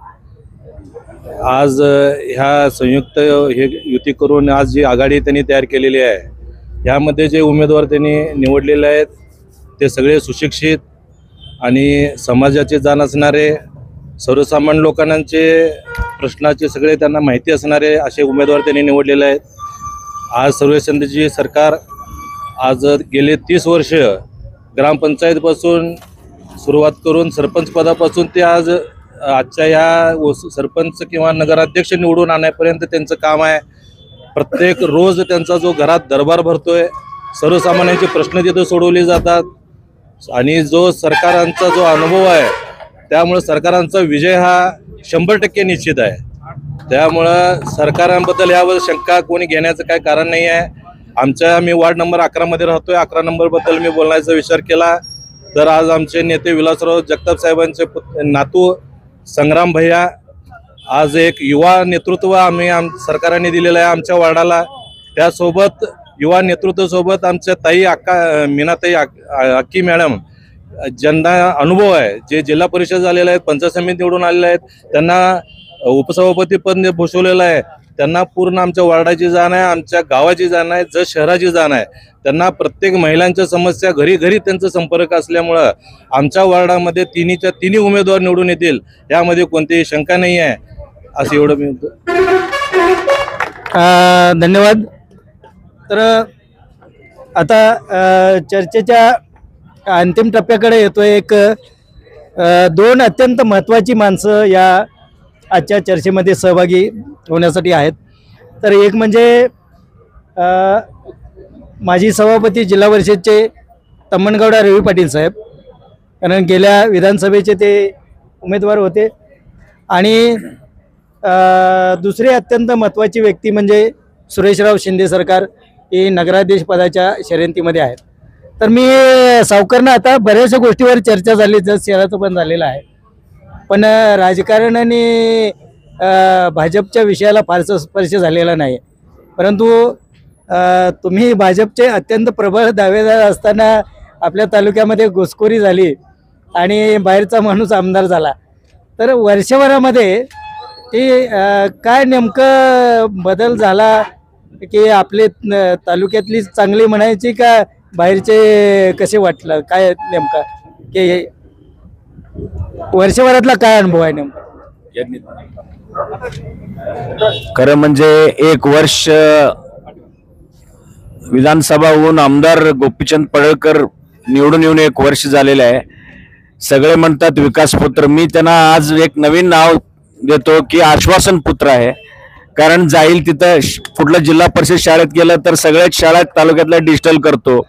आज ह्या संयुक्त हे युती करून आज जी आघाडी त्यांनी तयार केलेली आहे, ह्यामध्ये जे उमेदवार त्यांनी निवडलेले आहेत ते सगळे सुशिक्षित आणि समाजाचे जाण असणारे, सर्वसामान्य लोकांचे प्रश्नाचे सगळे त्यांना माहिती असणारे असे उमेदवार त्यांनी निवडलेले आहेत. आज सर्वसंधीची सरकार आज गेले 30 वर्ष ग्रामपंचायतपासून सुरुवात करून सरपंच पदापासून ते आज आजच्या या सरपंच किंवा नगराध्यक्ष निवडून आणण्यापर्यंत त्यांचं काम आहे. प्रत्येक रोज त्यांचा जो घरात दरबार भरतोय, सर्वसामान्यांचे प्रश्न तिथे सोडवले जातात आणि जो सरकारांचा जो अनुभव आहे त्यामुळे सरकारांचा विजय हा 100% निश्चित आहे. त्यामुळं सरकारांबद्दल यावर शंका कोणी घेण्याचं काही कारण नाही आहे. मी वार्ड नंबर 11 मध्ये राहतोय. 11 नंबरबद्दल मी बोलण्याचा विचार केला तर आज आमचे नेते विलासराव जगताप साहेबांचे नातू संग्राम भैया आज एक युवा नेतृत्व सरकारने दिलेलं आहे आमच्या वार्डाला. त्यासोबत युवा नेतृत्वासोबत आमच्या ताई मीनाताई अक्की मॅडम ज्यांना अनुभव आहे, जे जिल्हा परिषद झालेले आहेत, पंचायत समिती निवडून आलेले आहेत, त्यांना उपसभापती पद भूषवलेलं आहे. त्यांना पूर्ण आमच्या वार्डाची जाण आहे, आमच्या गावाची जाण आहे, जत शहराची जाण आहे. त्यांना प्रत्येक महिलांच्या समस्या घरी घरी त्यांचा संपर्क असल्यामुळं आमच्या वार्डामध्ये तिन्ही उमेदवार निवडून येतील यामध्ये कोणतीही शंका नाही आहे. असं एवढं मी म्हणतो. धन्यवाद. तर आता चर्चेच्या अंतिम टप्प्याकडे येतोय. एक 2 अत्यंत महत्त्वाची माणसं या आजच्या चर्चेमध्ये सहभागी होण्यासाठी आहेत. तर एक म्हणजे माजी सभापती जिल्हा परिषदचे तम्मनगौडा रवी पाटील साहेब, कारण गेल्या विधानसभेचे ते उमेदवार होते. आणि दुसरी अत्यंत महत्त्वाची व्यक्ती म्हणजे सुरेशराव शिंदे सरकार, हे नगराध्यक्ष पदाच्या शर्यतीमध्ये आहेत. तर मी सावकारनं आता बऱ्याचशा गोष्टीवर चर्चा झाली, जत शहराचं पण झालेलं आहे, पण राजकारण आणि भाजपच्या विषयाला फारसा स्पर्श झालेला नाही. परंतु तुम्ही भाजपचे अत्यंत प्रबळ दावेदार असताना आपल्या तालुक्यामध्ये घुसखोरी झाली आणि बाहेरचा माणूस आमदार झाला. तर वर्षभरामध्ये ते काय नेमकं बदल झाला की आपले तालुक्यातली चांगली म्हणायची का बाहेरचे कसे वाटलं, काय नेमका की वर्षभरातला काय अनुभव आहे नेमका? खरं म्हणजे 1 वर्ष विधानसभा होऊन आमदार गोपीचंद पडळकर निवडून येऊन 1 वर्ष झालेलं आहे. सगळे म्हणतात विकास पुत्र. मी त्यांना आज एक नवीन नाव देतो की आश्वासन पुत्र आहे. कारण जाईल तिथं कुठल्या जिल्हा परिषद शाळेत गेलं तर सगळ्याच शाळेत तालुक्यातल्या डिजिटल करतो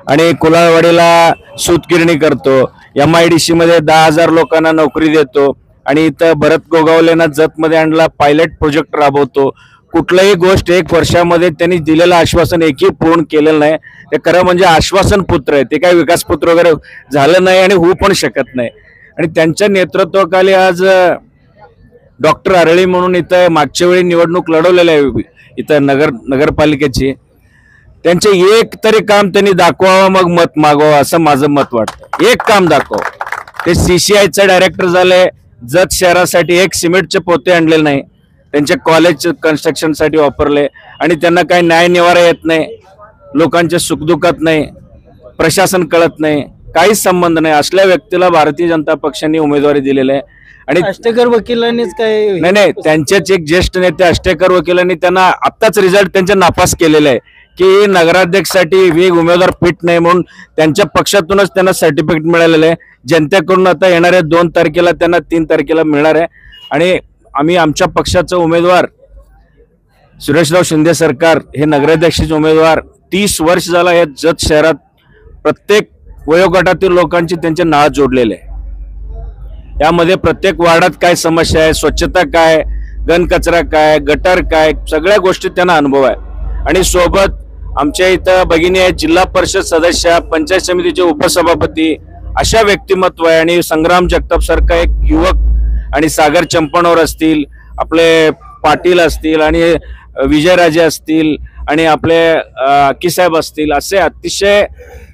आणि कुलाळवाडीला सूतगिरणी करतो. MIDC मध्ये 10,000 लोकांना नोकरी देतो आणि इथं भरत गोगावलेंना जतमध्ये आणला, पायलट प्रोजेक्ट राबवतो. कुठल्याही गोष्ट 1 वर्षामध्ये त्यांनी दिलेलं आश्वासन एकही पूर्ण केलेलं नाही. ते खरं म्हणजे आश्वासन पुत्र आहे. ते काही विकास पुत्र वगैरे झालं नाही आणि होऊ पण शकत नाही. आणि त्यांच्या नेतृत्वाखाली आज डॉक्टर अरळी म्हणून इथं मागच्या वेळी निवडणूक लढवलेली आहे इथं नगरपालिकेची. त्यांचे एक तरी काम त्यांनी दाखवावं मग मत मागवावं असं माझं मत वाटतं. एक काम दाखव. ते CCIचे डायरेक्टर झाले, जत शहरासाठी 1 सिमेंटचे पोते आणलेले नाही, त्यांच्या कॉलेज कन्स्ट्रक्शनसाठी वापरले आणि त्यांना काही न्याय निवारा येत नाही, लोकांच्या सुखदुःखात नाही, प्रशासन कळत नाही, काहीच संबंध नाही. असल्या व्यक्तीला भारतीय जनता पक्षाने उमेदवारी दिलेली आहे. आणि अष्टेकर वकिलांनीच काय नाही, त्यांचेच एक ज्येष्ठ नेते अष्टेकर वकिलांनी त्यांना आत्ताच रिझल्ट त्यांच्या नापास केलेला आहे की नगराध्यक्षसाठी उमेदवार फिट नाही म्हणून त्यांच्या पक्षातूनच त्यांना सर्टिफिकेट मिळालेलं आहे. जनतेकडून आता येणाऱ्या 2 तारखेला त्यांना 3 तारखेला मिळणार आहे. आणि आम्ही आमच्या पक्षाचा उमेदवार सुरेशराव शिंदे सरकार हे नगराध्यक्षाचे उमेदवार 30 वर्ष झाला या जत शहरात प्रत्येक वयोगटातील लोकांची त्यांचे नाळ जोडलेले आहे. यामध्ये प्रत्येक वार्डात काय समस्या आहे, स्वच्छता काय, घन कचरा काय, गटर काय, सगळ्या गोष्टी त्यांना अनुभव आहे. आणि सोबत आमच्या इथं भगिनी आहेत, जिल्हा परिषद सदस्य, पंचायत समितीचे उपसभापती, अशा व्यक्तिमत्व आहे. आणि संग्राम जगताप सारखा एक युवक, आणि सागर चंपणवर असतील, आपले पाटील असतील, आणि विजयराजे असतील, आणि आपले अक्कीसाहेब असतील, असे अतिशय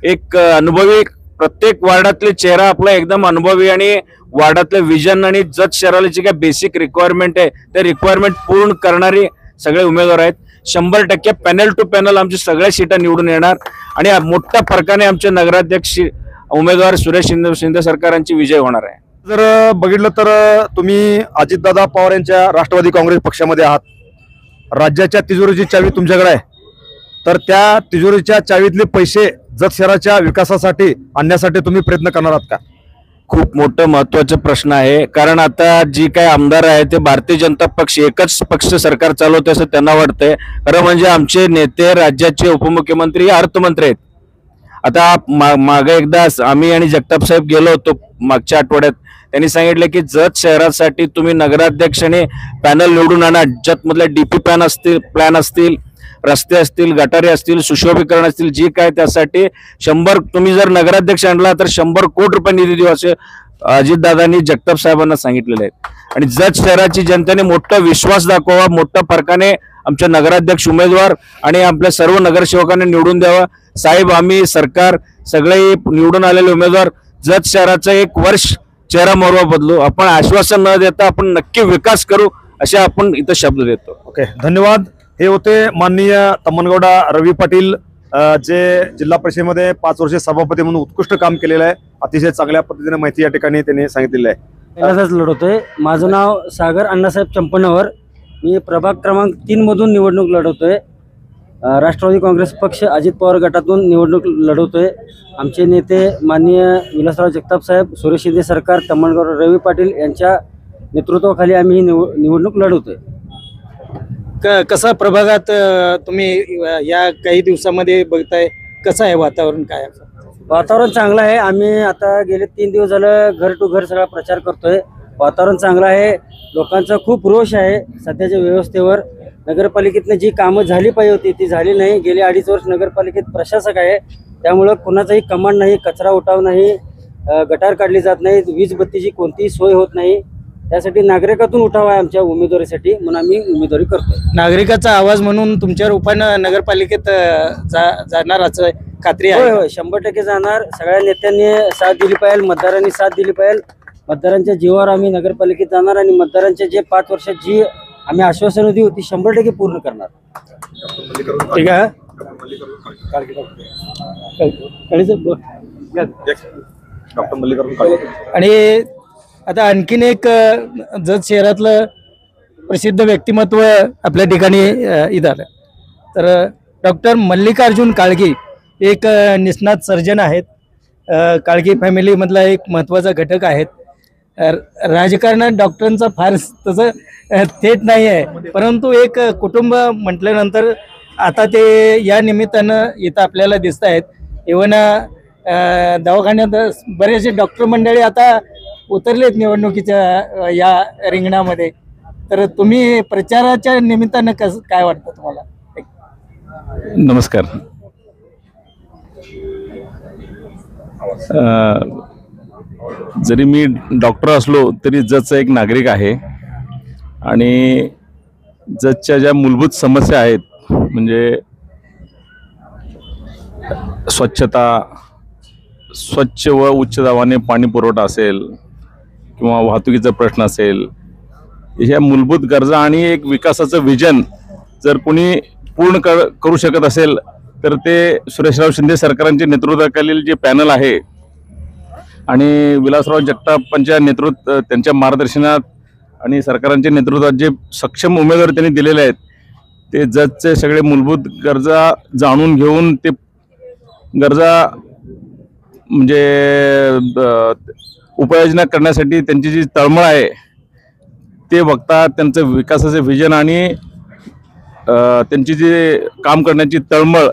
एक अनुभवी प्रत्येक वार्डातले चेहरा आपला एकदम अनुभवी, आणि वार्डातले विजन आणि जत शहराला जी काय बेसिक रिक्वायरमेंट आहे ते रिक्वायरमेंट पूर्ण करणारी सगळे उमेदवार आहेत. 100% पॅनल टू पॅनल आमची सगळ्या सीटा निवडून येणार, आणि मोठ्या फरकाने आमचे नगराध्यक्ष उमेदवार सुरेश शिंदे सरकारांची विजय होणार आहे. जर बघितलं तर तुम्ही अजितदादा पवार यांच्या राष्ट्रवादी काँग्रेस पक्षामध्ये आहात. राज्याच्या तिजोरीची चावी तुमच्याकडे आहे, तर त्या तिजोरीच्या चावीतले पैसे जत शहराच्या विकासासाठी आणण्यासाठी तुम्ही प्रयत्न करणार आहात का? खूप मोठं महत्वाचा प्रश्न आहे. कारण आता जी काय आमदार आहे ते भारतीय जनता पक्ष एकच पक्ष सरकार चालवते असं त्यांना वाटतंय. खरं म्हणजे आमचे नेते, राज्याचे उपमुख्यमंत्री, अर्थमंत्री आहेत. आता मागे एकदा आम्ही आणि जगताप साहेब गेलो होतो मागच्या आठवड्यात. त्यांनी सांगितलं की जत शहरासाठी तुम्ही नगराध्यक्ष आणि पॅनल निवडून आणा. जत मधल्या डीपी प्लॅन असतील, रस्ते असतील, गटारे असतील, सुशोभीकरण असतील, जी काय त्यासाठी 100 तुम्ही जर नगराध्यक्ष आणला तर 100 कोटी रुपये निधी देऊ असे अजितदादांनी जगताप साहेबांना सांगितलेले आहेत. आणि जत शहराची जनतेने मोठा विश्वास दाखवावा, मोठ्या फरकाने आमचे नगराध्यक्ष उमेदवार आणि आपल्या सर्व नगरसेवकांनी निवडून द्यावा. साहेब, आम्ही सरकार सगळे निवडून आलेले उमेदवार जत शहराचा 1 वर्ष चेहरा मोहरा बदलू. आपण आश्वासन न देता आपण नक्की विकास करू असे आपण इथं शब्द देतो. ओके, धन्यवाद. हे होते माननीय तम्मनगौडा रवी पाटील, जे जिल्हा परिषदेमध्ये 5 वर्षे सभापती म्हणून उत्कृष्ट काम केलेलं आहे. अतिशय चांगल्या पद्धतीने माहिती या ठिकाणी त्यांनी सांगितलेली आहे. पहिल्यांदाच लढवतोय. माझं नाव सागर अण्णासाहेब चंपणवर. मी प्रभाग क्रमांक 3 मधून निवडणूक लढवतोय. राष्ट्रवादी काँग्रेस पक्ष अजित पवार गटातून निवडणूक लढवतोय. आमचे नेते माननीय विलासराव जगताप साहेब, सुरेश शिंदे सरकार, तम्मनगौडा रवी पाटील यांच्या नेतृत्वाखाली आम्ही ही निवडणूक लढवतोय. कसा प्रभागात तुम्ही या काही दिवसामध्ये बघताय, कसं आहे वातावरण? काय वातावरण चांगलं आहे. आम्ही आता गेले 3 दिवस झालं घर टू घर सगळा प्रचार करतोय. वातावरण चांगलं आहे. लोकांचा खूप रोष आहे सध्याच्या व्यवस्थेवर. नगरपालिकेतनं जी कामं झाली पाहिजे होती ती झाली नाही. गेले 2.5 वर्ष नगरपालिकेत प्रशासक आहे, त्यामुळं कुणाचाही कमांड नाही, कचरा उठाव नाही, गटार काढली जात नाही, वीज बत्तीची कोणतीही सोय होत नाही. त्यासाठी नागरिकातून उठाव आहे आमच्या उमेदवारीसाठी, म्हणून आम्ही उमेदवारी करतोय. नागरिकाचा आवाज म्हणून तुमच्या रूपानं नगरपालिकेत जाणार असं खात्री आहे? होय, 100% जाणार. सगळ्या नेत्यांनी साथ दिली पाहिजे, मतदारांनी साथ दिली पाहिजे. मतदारांच्या जीवावर आम्ही नगरपालिकेत जाणार आणि मतदारांच्या जे 5 वर्षात जी आम्ही आश्वासनं दिली होती 100% पूर्ण करणार. ठीक आहे. आणि आता आणखीन एक जत शहरातलं प्रसिद्ध व्यक्तिमत्व आपल्या ठिकाणी इथं आलं. तर डॉक्टर मल्लिकार्जुन काळगी एक निष्णात सर्जन आहेत. काळगी फॅमिलीमधला एक महत्त्वाचा घटक आहेत. राजकारणात डॉक्टरांचा फार तसं थेट नाही आहे, परंतु एक कुटुंब म्हटल्यानंतर आता ते या निमित्तानं इथं आपल्याला दिसत आहेत. इव्हन दवाखान्यात बरेचसे डॉक्टर मंडळी आता उतरलेत निवडणुकीच्या या रिंगणामध्ये. तर तुम्ही प्रचाराच्या निमित्तानं काय वाटतं तुम्हाला? नमस्कार. जरी मी डॉक्टर असलो तरी जतचा एक नागरिक आहे. आणि जतच्या ज्या मूलभूत समस्या आहेत, म्हणजे स्वच्छता, स्वच्छ व उच्च दाबाने पाणी पुरवठा असेल किंवा वाहतुकीचा प्रश्न असेल, ह्या मूलभूत गरजा आणि एक विकासाचं विजन जर कोणी पूर्ण करू शकत असेल तर ते सुरेशराव शिंदे सरकारांच्या नेतृत्वाखालील जे पॅनल आहे आणि विलासराव जगतापांच्या त्यांच्या मार्गदर्शनात आणि सरकारांच्या नेतृत्वात जे सक्षम उमेदवार त्यांनी दिलेले आहेत, ते जतचे सगळे मूलभूत गरजा जाणून घेऊन ते गरजा म्हणजे उपाययोजना करण्यासाठी त्यांची जी तळमळ आहे ते बघता त्यांचं विकासाचे व्हिजन आणि त्यांची जी काम करण्याची तळमळ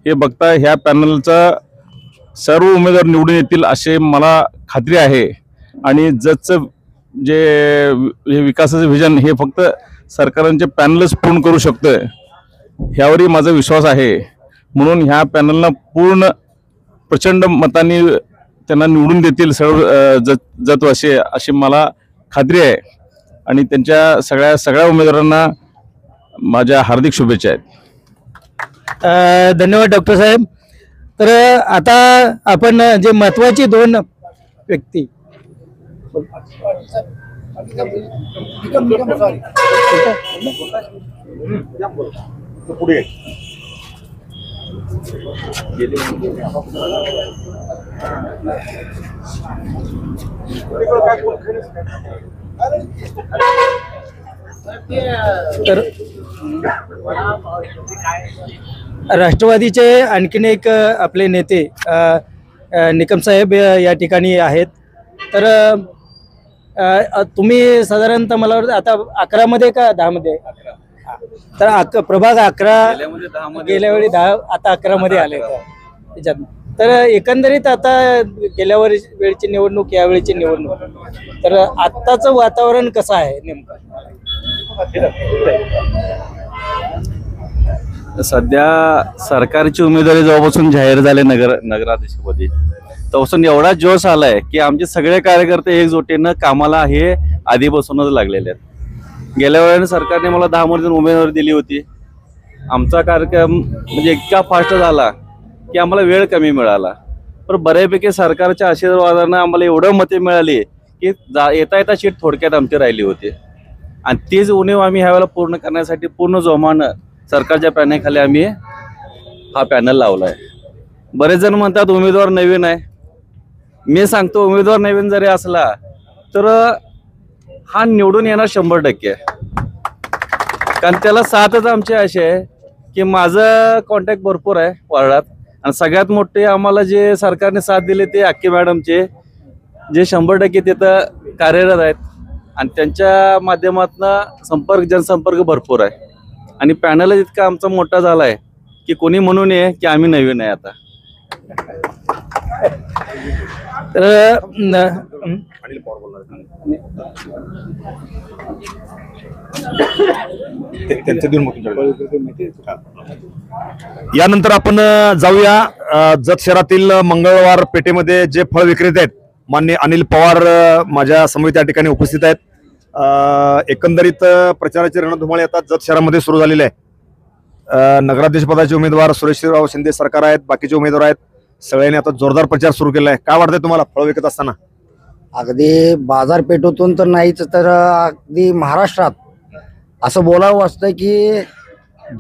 हे बघता ह्या पॅनलचा सर्व उमेदवार निवडून येतील असे मला खात्री आहे. आणि जतचं जे हे विकासाचं व्हिजन हे फक्त सरकारांचे पॅनलच पूर्ण करू शकतं ह्यावरही माझा विश्वास आहे. म्हणून ह्या पॅनलला पूर्ण प्रचंड मतांनी त्यांना निवडून देतील सर्व जतवासी अशी मला खात्री आहे. आणि त्यांच्या सगळ्या उमेदवारांना माझ्या हार्दिक शुभेच्छा आहेत. धन्यवाद डॉक्टर साहेब. तर आता आपण जे महत्वाची दोन व्यक्ती पुढे तर राष्ट्रवादीचे आणखीन एक आपले नेते निकम साहेब या ठिकाणी आहेत. तर तुम्ही साधारणतः मला वाटतं आता 11 मध्ये का 10 मध्ये? तर प्रभाग 11 गेल्या वेळी 10 आता 11 मध्ये आले त्याच्यात. तर एकंदरीत आता गेल्या वेळची निवडणूक यावेळीची निवडणूक तर आत्ताचं वातावरण कसं आहे नेमकं? सध्या सरकारची उमेदवारी जेव्हापासून जाहीर झाले नगराध्यक्षपदी तेव्हापासून एवढा जोश आलाय की आमचे सगळे कार्यकर्ते एकजुटीनं कामाला हे आधीपासूनच लागलेले आहेत. गेल्या वेळेला सरकारने मला 10 मधून उमेदवारी दिली होती. आमचा कार्यक्रम म्हणजे इतका फास्ट झाला की आम्हाला वेळ कमी मिळाला. पण बऱ्यापैकी सरकारच्या आशीर्वादानं आम्हाला एवढं मते मिळाली की येता शीट थोडक्यात आमची राहिली होती. आणि तीच उणीव आम्ही ह्यावेळेला पूर्ण करण्यासाठी पूर्ण जोमानं सरकारच्या पॅनलखाली आम्ही हा पॅनल लावला आहे. बरेच जण म्हणतात उमेदवार नवीन आहे. मी सांगतो उमेदवार नवीन जरी असला तर हा निवडून येणार 100%. कारण त्याला साथच आमची अशी आहे की माझं कॉन्टॅक्ट भरपूर आहे वार्डात. आणि सगळ्यात मोठे आम्हाला जे सरकारने साथ दिले ते अक्के मॅडमचे जे 100% तिथं कार्यरत आहेत. आणि त्यांच्या माध्यमातून जनसंपर्क भरपूर आहे. आणि पॅनल इतका आमचा मोठा झाला आहे की कोणी म्हणू नये की आम्ही नवीन आहे आता. तर यानंतर आपण जाऊया जत शहरातील मंगळवार पेठेमध्ये जे फळ विक्रेते आहेत माननीय अनिल पवार माझ्या समवेत या ठिकाणी उपस्थित आहेत. एकंदरीत प्रचाराची रणधुमाळी आता जत शहरामध्ये सुरू झालेली आहे. नगराध्यक्ष पदाचे उमेदवार सुरेशराव शिंदे सरकार आहेत, बाकीचे उमेदवार आहेत. सगळ्यांनी आता जोरदार प्रचार सुरू केला आहे. काय वाटतंय तुम्हाला फळ विकत असताना? अगदी बाजारपेठेतून तर नाहीच तर अगदी महाराष्ट्रात असं बोलावं वाटतं की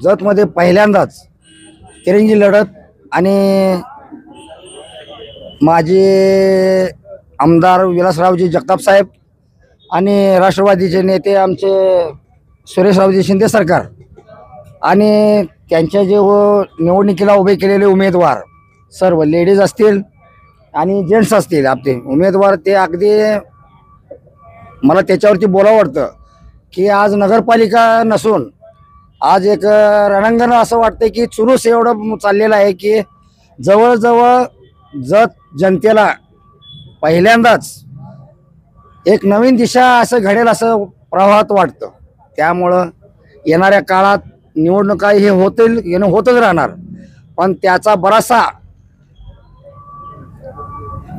जतमध्ये पहिल्यांदाच तिरंगी लढत आणि माजी आमदार विलासरावजी जगताप साहेब आणि राष्ट्रवादीचे नेते आमचे सुरेशरावजी शिंदे सरकार आणि त्यांच्या जे निवडणुकीला उभे केलेले उमेदवार सर्व लेडीज असतील आणि जेंट्स असतील आपले उमेदवार ते अगदी मला त्याच्यावरती बोलावं वाटतं की आज नगरपालिका नसून आज एक रणांगण असं वाटतं की चुरूस एवढं चाललेलं आहे की जवळजवळ जत जनतेला पहिल्यांदाच एक नवीन दिशा असं घडेल असं प्रवाहात वाटतं. त्यामुळं येणाऱ्या काळात निवडणुका हे होतच राहणार. पण त्याचा बराचसा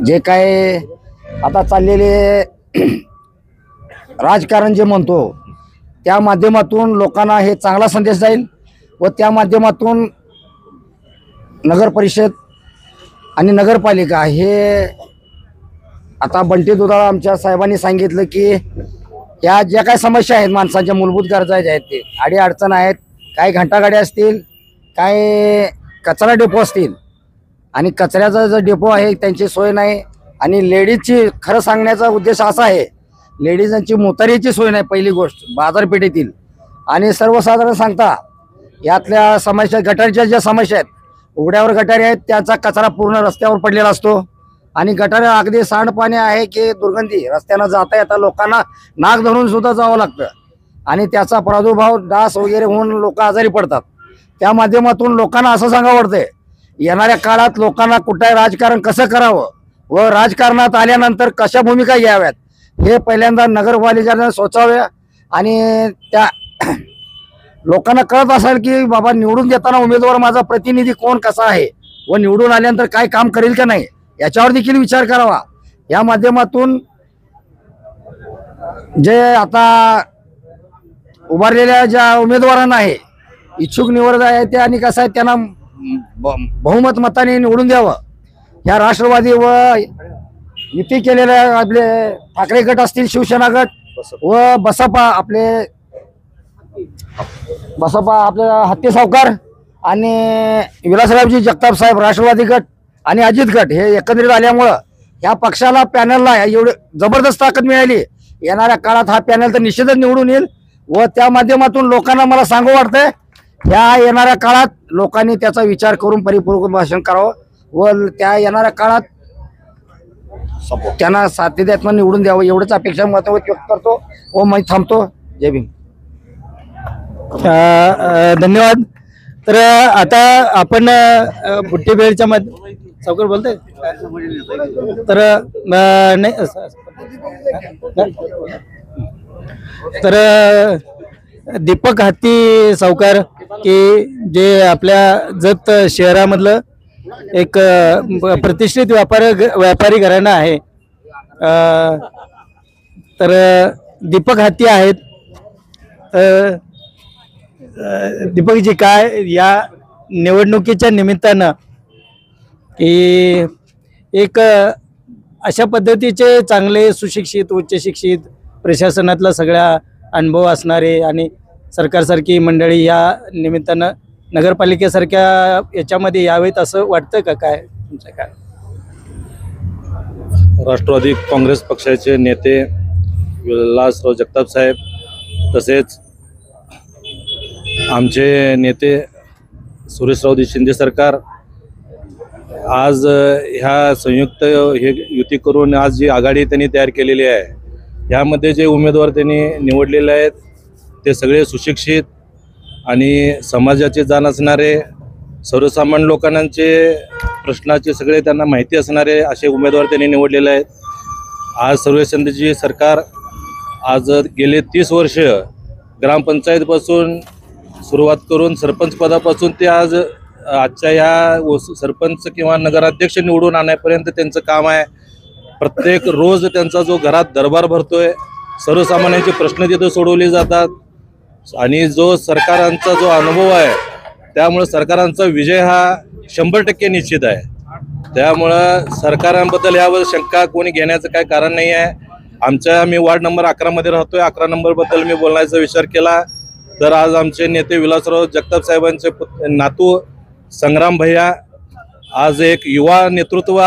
जे काय आता चाललेले राजकारण जे म्हणतो त्या माध्यमातून लोकांना हे चांगला संदेश जाईल व त्या माध्यमातून नगर परिषद आणि नगरपालिका हे आता बंटी दुधाळा आमच्या साहेबांनी सांगितलं की या ज्या काही समस्या आहेत माणसांच्या मूलभूत गरजा ज्या आहेत ते अडी अडचण आहेत. काही घंटागाड्या असतील, काय कचरा डेपो असतील आणि कचऱ्याचा जो डेपो आहे त्यांची सोय नाही. आणि लेडीजची खरं सांगण्याचा उद्देश असा आहे लेडीजांची मोतारीची सोय नाही पहिली गोष्ट बाजारपेठेतील. आणि सर्वसाधारण सांगता यातल्या समस्या गटारच्या ज्या समस्या आहेत उघड्यावर गटारी आहेत त्याचा कचरा पूर्ण रस्त्यावर पडलेला असतो. आणि गटार अगदी सांडपाणी आहे की दुर्गंधी, रस्त्यानं जाता येता लोकांना नाक धरून सुद्धा जावं लागतं आणि त्याचा प्रादुर्भाव डास वगैरे होऊन लोक आजारी पडतात. त्या माध्यमातून लोकांना असं सांगावं वाटतंय येणाऱ्या काळात लोकांना कुठे राजकारण कसं करावं व राजकारणात आल्यानंतर कशा भूमिका घ्याव्यात हे पहिल्यांदा नगरपालिकेने सोचाव्या आणि त्या लोकांना कळत असेल की बाबा निवडून देताना उमेदवार माझा प्रतिनिधी कोण कसा आहे व निवडून आल्यानंतर काय काम करेल का नाही याच्यावर देखील विचार करावा. या माध्यमातून जे आता उभारलेल्या ज्या उमेदवारांना आहे इच्छुक निवड आहे ते आणि कसं आहे त्यांना बहुमत मताने निवडून द्यावं. या राष्ट्रवादी व युती केलेल्या आपले ठाकरे गट असतील, शिवसेना गट व बसपा आपले हत्ती सावकार आणि विलासरावजी जगताप साहेब राष्ट्रवादी गट आणि अजित गट हे एकत्रित आल्यामुळं ह्या पक्षाला पॅनलला एवढी जबरदस्त ताकद मिळाली. येणाऱ्या काळात हा पॅनल तर निश्चितच निवडून येईल व त्या माध्यमातून लोकांना मला सांगू वाटतंय ह्या येणाऱ्या काळात लोकांनी त्याचा विचार करून परिपूर्ण भाषण करावं व त्या येणाऱ्या काळात त्यांना सातत्यानं निवडून द्यावं एवढंच अपेक्षा मत व्यक्त करतो व मी थांबतो. जय भीम. धन्यवाद. तर आता आपण बुट्टीबेळच्या मध्ये सावकार बोलतोय तर नाही तर दीपक हत्ती सावकार की जे आपल्या जत शहरामधलं एक प्रतिष्ठित व्यापारी घराणं आहे. तर दीपक हत्ती आहेत. दीपकजी काय या निवडणुकीच्या निमित्तानं की एक अशा पद्धतीचे चांगले सुशिक्षित उच्च शिक्षित प्रशासनातला सगळ्या अनुभव असणारे आणि सरकारसारखी मंडळी या निमित्तानं नगरपालिकेसारख्या याच्यामध्ये यावेत असं वाटतं का? काय तुमचं काय? राष्ट्रवादी काँग्रेस पक्षाचे नेते विलासराव जगताप साहेब तसेच आमचे नेते सुरेशरावजी शिंदे सरकार आज ह्या संयुक्त हे युती करून आज जी आघाडी त्यांनी तयार केलेली आहे ह्यामध्ये जे उमेदवार त्यांनी निवडलेले आहेत ते सगळे सुशिक्षित आणि समाजाचे जाण असणारे सर्वसामान्य लोकांचे प्रश्नाचे सगळे त्यांना माहिती असणारे असे उमेदवार त्यांनी निवडलेले आहेत. आज सर्वसंधीची सरकार आज गेले 30 वर्ष ग्रामपंचायतपासून सुरुवात करून सरपंच पदापासून ते आज आजच्या ह्या सरपंच किंवा नगराध्यक्ष निवडून आणण्यापर्यंत त्यांचं काम आहे. प्रत्येक रोज त्यांचा जो घरात दरबार भरतोय, सर्वसामान्यांचे प्रश्न तिथे सोडवले जातात आणि जो सरकारांचा जो अनुभव आहे त्यामुळे सरकारांचा विजय हा 100% निश्चित आहे. त्यामुळं सरकारांबद्दल यावर शंका कोणी घेण्याचं काय कारण नाही आहे. मी वार्ड नंबर 11 मध्ये राहतोय. 11 नंबरबद्दल मी बोलण्याचा विचार केला तर आज आमचे नेते विलासराव जगताप साहेबांचे नातू संग्राम भैया आज एक युवा नेतृत्व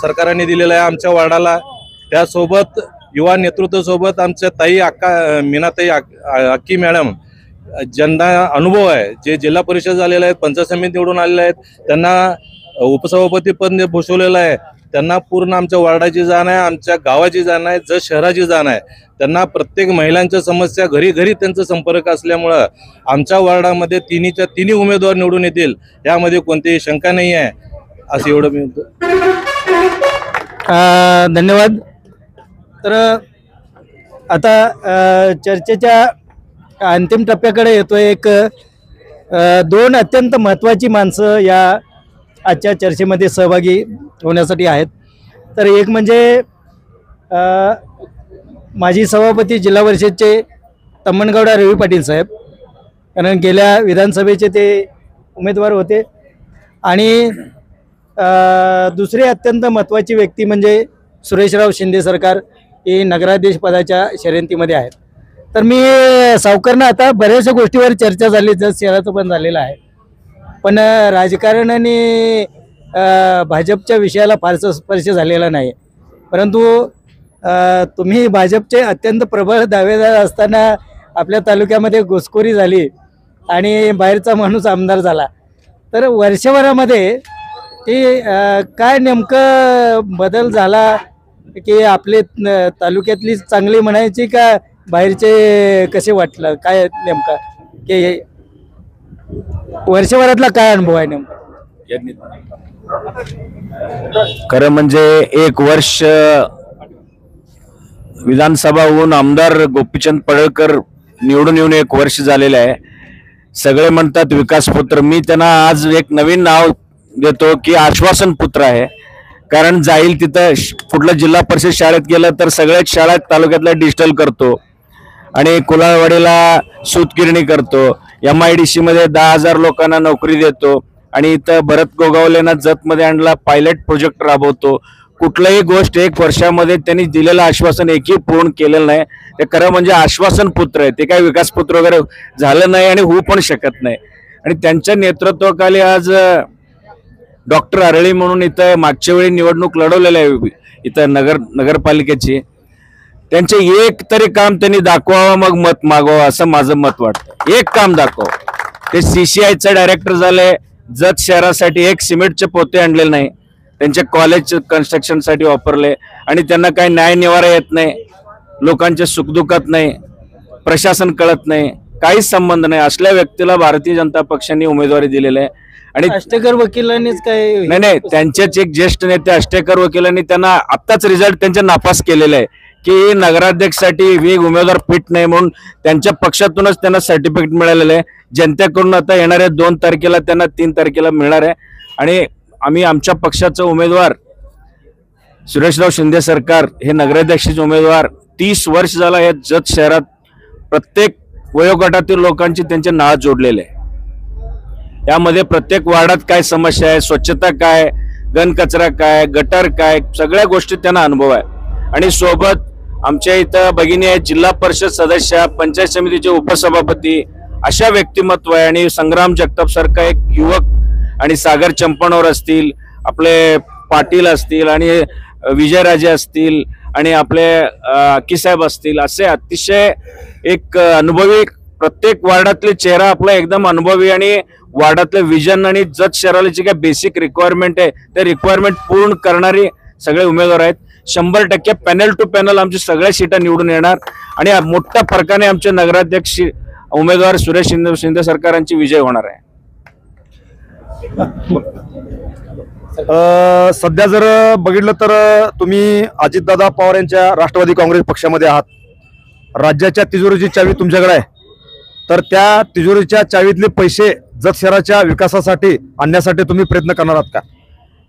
सरकारने दिलेलं आहे आमच्या वार्डाला. त्यासोबत युवा नेतृत्वासोबत आमच्या ताई मीनाताई अक्की मॅडम ज्यांना अनुभव आहे, जे जिल्हा परिषद झालेले आहेत, पंचायत समिती निवडून आलेले आहेत, त्यांना उपसभापती पद भूषवलेलं आहे. त्यांना पूर्ण आमच्या वार्डाची जाण आहे, आमच्या गावाची जाण आहे, जत शहराची जाण आहे. त्यांना प्रत्येक महिलांच्या समस्या घरी घरी त्यांचा संपर्क असल्यामुळं आमच्या वार्डामध्ये तिन्ही उमेदवार निवडून येतील यामध्ये कोणतीही शंका नाही आहे असं एवढं मी म्हणतो. धन्यवाद. तर आता चर्चेच्या अंतिम टप्प्याकडे येतोय. एक 2 अत्यंत महत्त्वाची माणसं या आजच्या चर्चेमध्ये सहभागी होण्यासाठी आहेत. तर एक म्हणजे माजी सभापती जिल्हा परिषदचे तम्मनगौडा रवी पाटील साहेब, कारण गेल्या विधानसभेचे ते उमेदवार होते. आणि दुसरी अत्यंत महत्त्वाची व्यक्ती म्हणजे सुरेशराव शिंदे सरकार हे नगराध्यक्ष पदाच्या शर्यतीमध्ये आहेत. तर मी सावकारनं आता बऱ्याचशा गोष्टीवर चर्चा झाली, जत शहराचं पण झालेलं आहे, पण राजकारण आणि भाजपच्या विषयाला फारसा स्पर्श झालेला नाही. परंतु तुम्ही भाजपचे अत्यंत प्रबळ दावेदार असताना आपल्या तालुक्यामध्ये घुसखोरी झाली आणि बाहेरचा माणूस आमदार झाला. तर वर्षभरामध्ये ते काय नेमकं बदल झाला की आपले तालुक्यातली चांगली म्हणायची का बाहेरचे कसे वाटलं काय नेमका की वर्षभरातला काय अनुभव आहे नेमका? खरं म्हणजे एक वर्ष विधानसभा होऊन आमदार गोपीचंद पडळकर निवडून येऊन एक वर्ष झालेलं आहे. सगळे म्हणतात विकास पुत्र. मी त्यांना आज एक नवीन नाव देतो की आश्वासन पुत्र आहे. कारण जाईल तिथं कुठल्या जिल्हा परिषद शाळेत गेलं तर सगळ्याच शाळा तालुक्यातल्या डिजिटल करतो आणि कुलाळवाडीला सूतगिरणी करतो. MIDC मध्ये 10,000 लोकांना नोकरी देतो आणि इथं भरत गोगावलेंना जतमध्ये आणला पायलट प्रोजेक्ट राबवतो. कुठल्याही गोष्ट एक वर्षामध्ये त्यांनी दिलेलं आश्वासन एकही पूर्ण केलेलं नाही. ते खरं म्हणजे आश्वासन पुत्र आहे. ते काही विकास पुत्र वगैरे झालं नाही आणि होऊ पण शकत नाही. आणि त्यांच्या नेतृत्वाखाली आज डॉक्टर अरळी म्हणून इथं मागच्या वेळी निवडणूक लढवलेली आहे इथं नगरपालिकेची. त्यांचे एक तरी काम त्यांनी दाखवावं मग मत मागवावं असं माझं मत वाटतं. एक काम दाखव. ते CCIचे डायरेक्टर झाले. जत शहरासाठी एक सिमेंटचे पोते आणलेले नाही. त्यांच्या कॉलेज कन्स्ट्रक्शनसाठी वापरले आणि त्यांना काही न्याय निवारा येत नाही. लोकांच्या सुखदुःखात नाही. प्रशासन कळत नाही. काहीच संबंध नाही. असल्या व्यक्तीला भारतीय जनता पक्षाने उमेदवारी दिलेली आहे. आणि अष्टेकर वकिलांनीच काय नाही त्यांचेच एक ज्येष्ठ नेते अष्टेकर वकिलांनी त्यांना आत्ताच रिझल्ट त्यांच्या नापास केलेला आहे की नगराध्यक्षसाठी वेग उमेदवार फिट नाही म्हणून त्यांच्या पक्षातूनच त्यांना सर्टिफिकेट मिळालेलं आहे. जनतेकडून आता येणाऱ्या 2 तारखेला त्यांना 3 तारखेला मिळणार आहे. आणि आम्ही आमच्या पक्षाचा उमेदवार सुरेशराव शिंदे सरकार हे नगराध्यक्षाचे उमेदवार 30 वर्ष झाला या जत शहरात प्रत्येक वयोगटातील लोकांची त्यांचे नाळ जोडलेले आहे. यामध्ये प्रत्येक वार्डात काय समस्या आहे, स्वच्छता काय, घन कचरा काय, गटर काय, सगळ्या गोष्टी त्यांना अनुभव आहे. आणि सोबत आमच्या इथं भगिनी आहे जिल्हा परिषद सदस्य, पंचायत समितीचे उपसभापती, अशा व्यक्तिमत्व आहे. आणि संग्राम जगताप सारखा एक युवक आणि सागर चंपणवर असतील, आपले पाटील असतील आणि विजयराजे असतील आणि आपले अक्कीसाहेब असतील, असे अतिशय एक अनुभवी प्रत्येक वार्डातले चेहरा आपला एकदम अनुभवी आणि वार्डातले विजन आणि जत शहराला जी काय बेसिक रिक्वायरमेंट आहे ते रिक्वायरमेंट पूर्ण करणारी सगळे उमेदवार आहेत. 100% पॅनल टू पॅनल आमची सगळ्या सीटा निवडून येणार आणि मोठ्या फरकाने आमचे नगराध्यक्ष उमेदवार सुरेश शिंदे सरकारांची विजय होणार आहे. सध्या जर बघितलं तर तुम्ही अजितदादा पवार यांच्या राष्ट्रवादी काँग्रेस पक्षामध्ये आहात. राज्याच्या तिजोरीची चावी तुमच्याकडे आहे. तर त्या तिजोरीच्या चावीतले पैसे जत शहराच्या विकासासाठी आणण्यासाठी तुम्ही प्रयत्न करणार आहात का?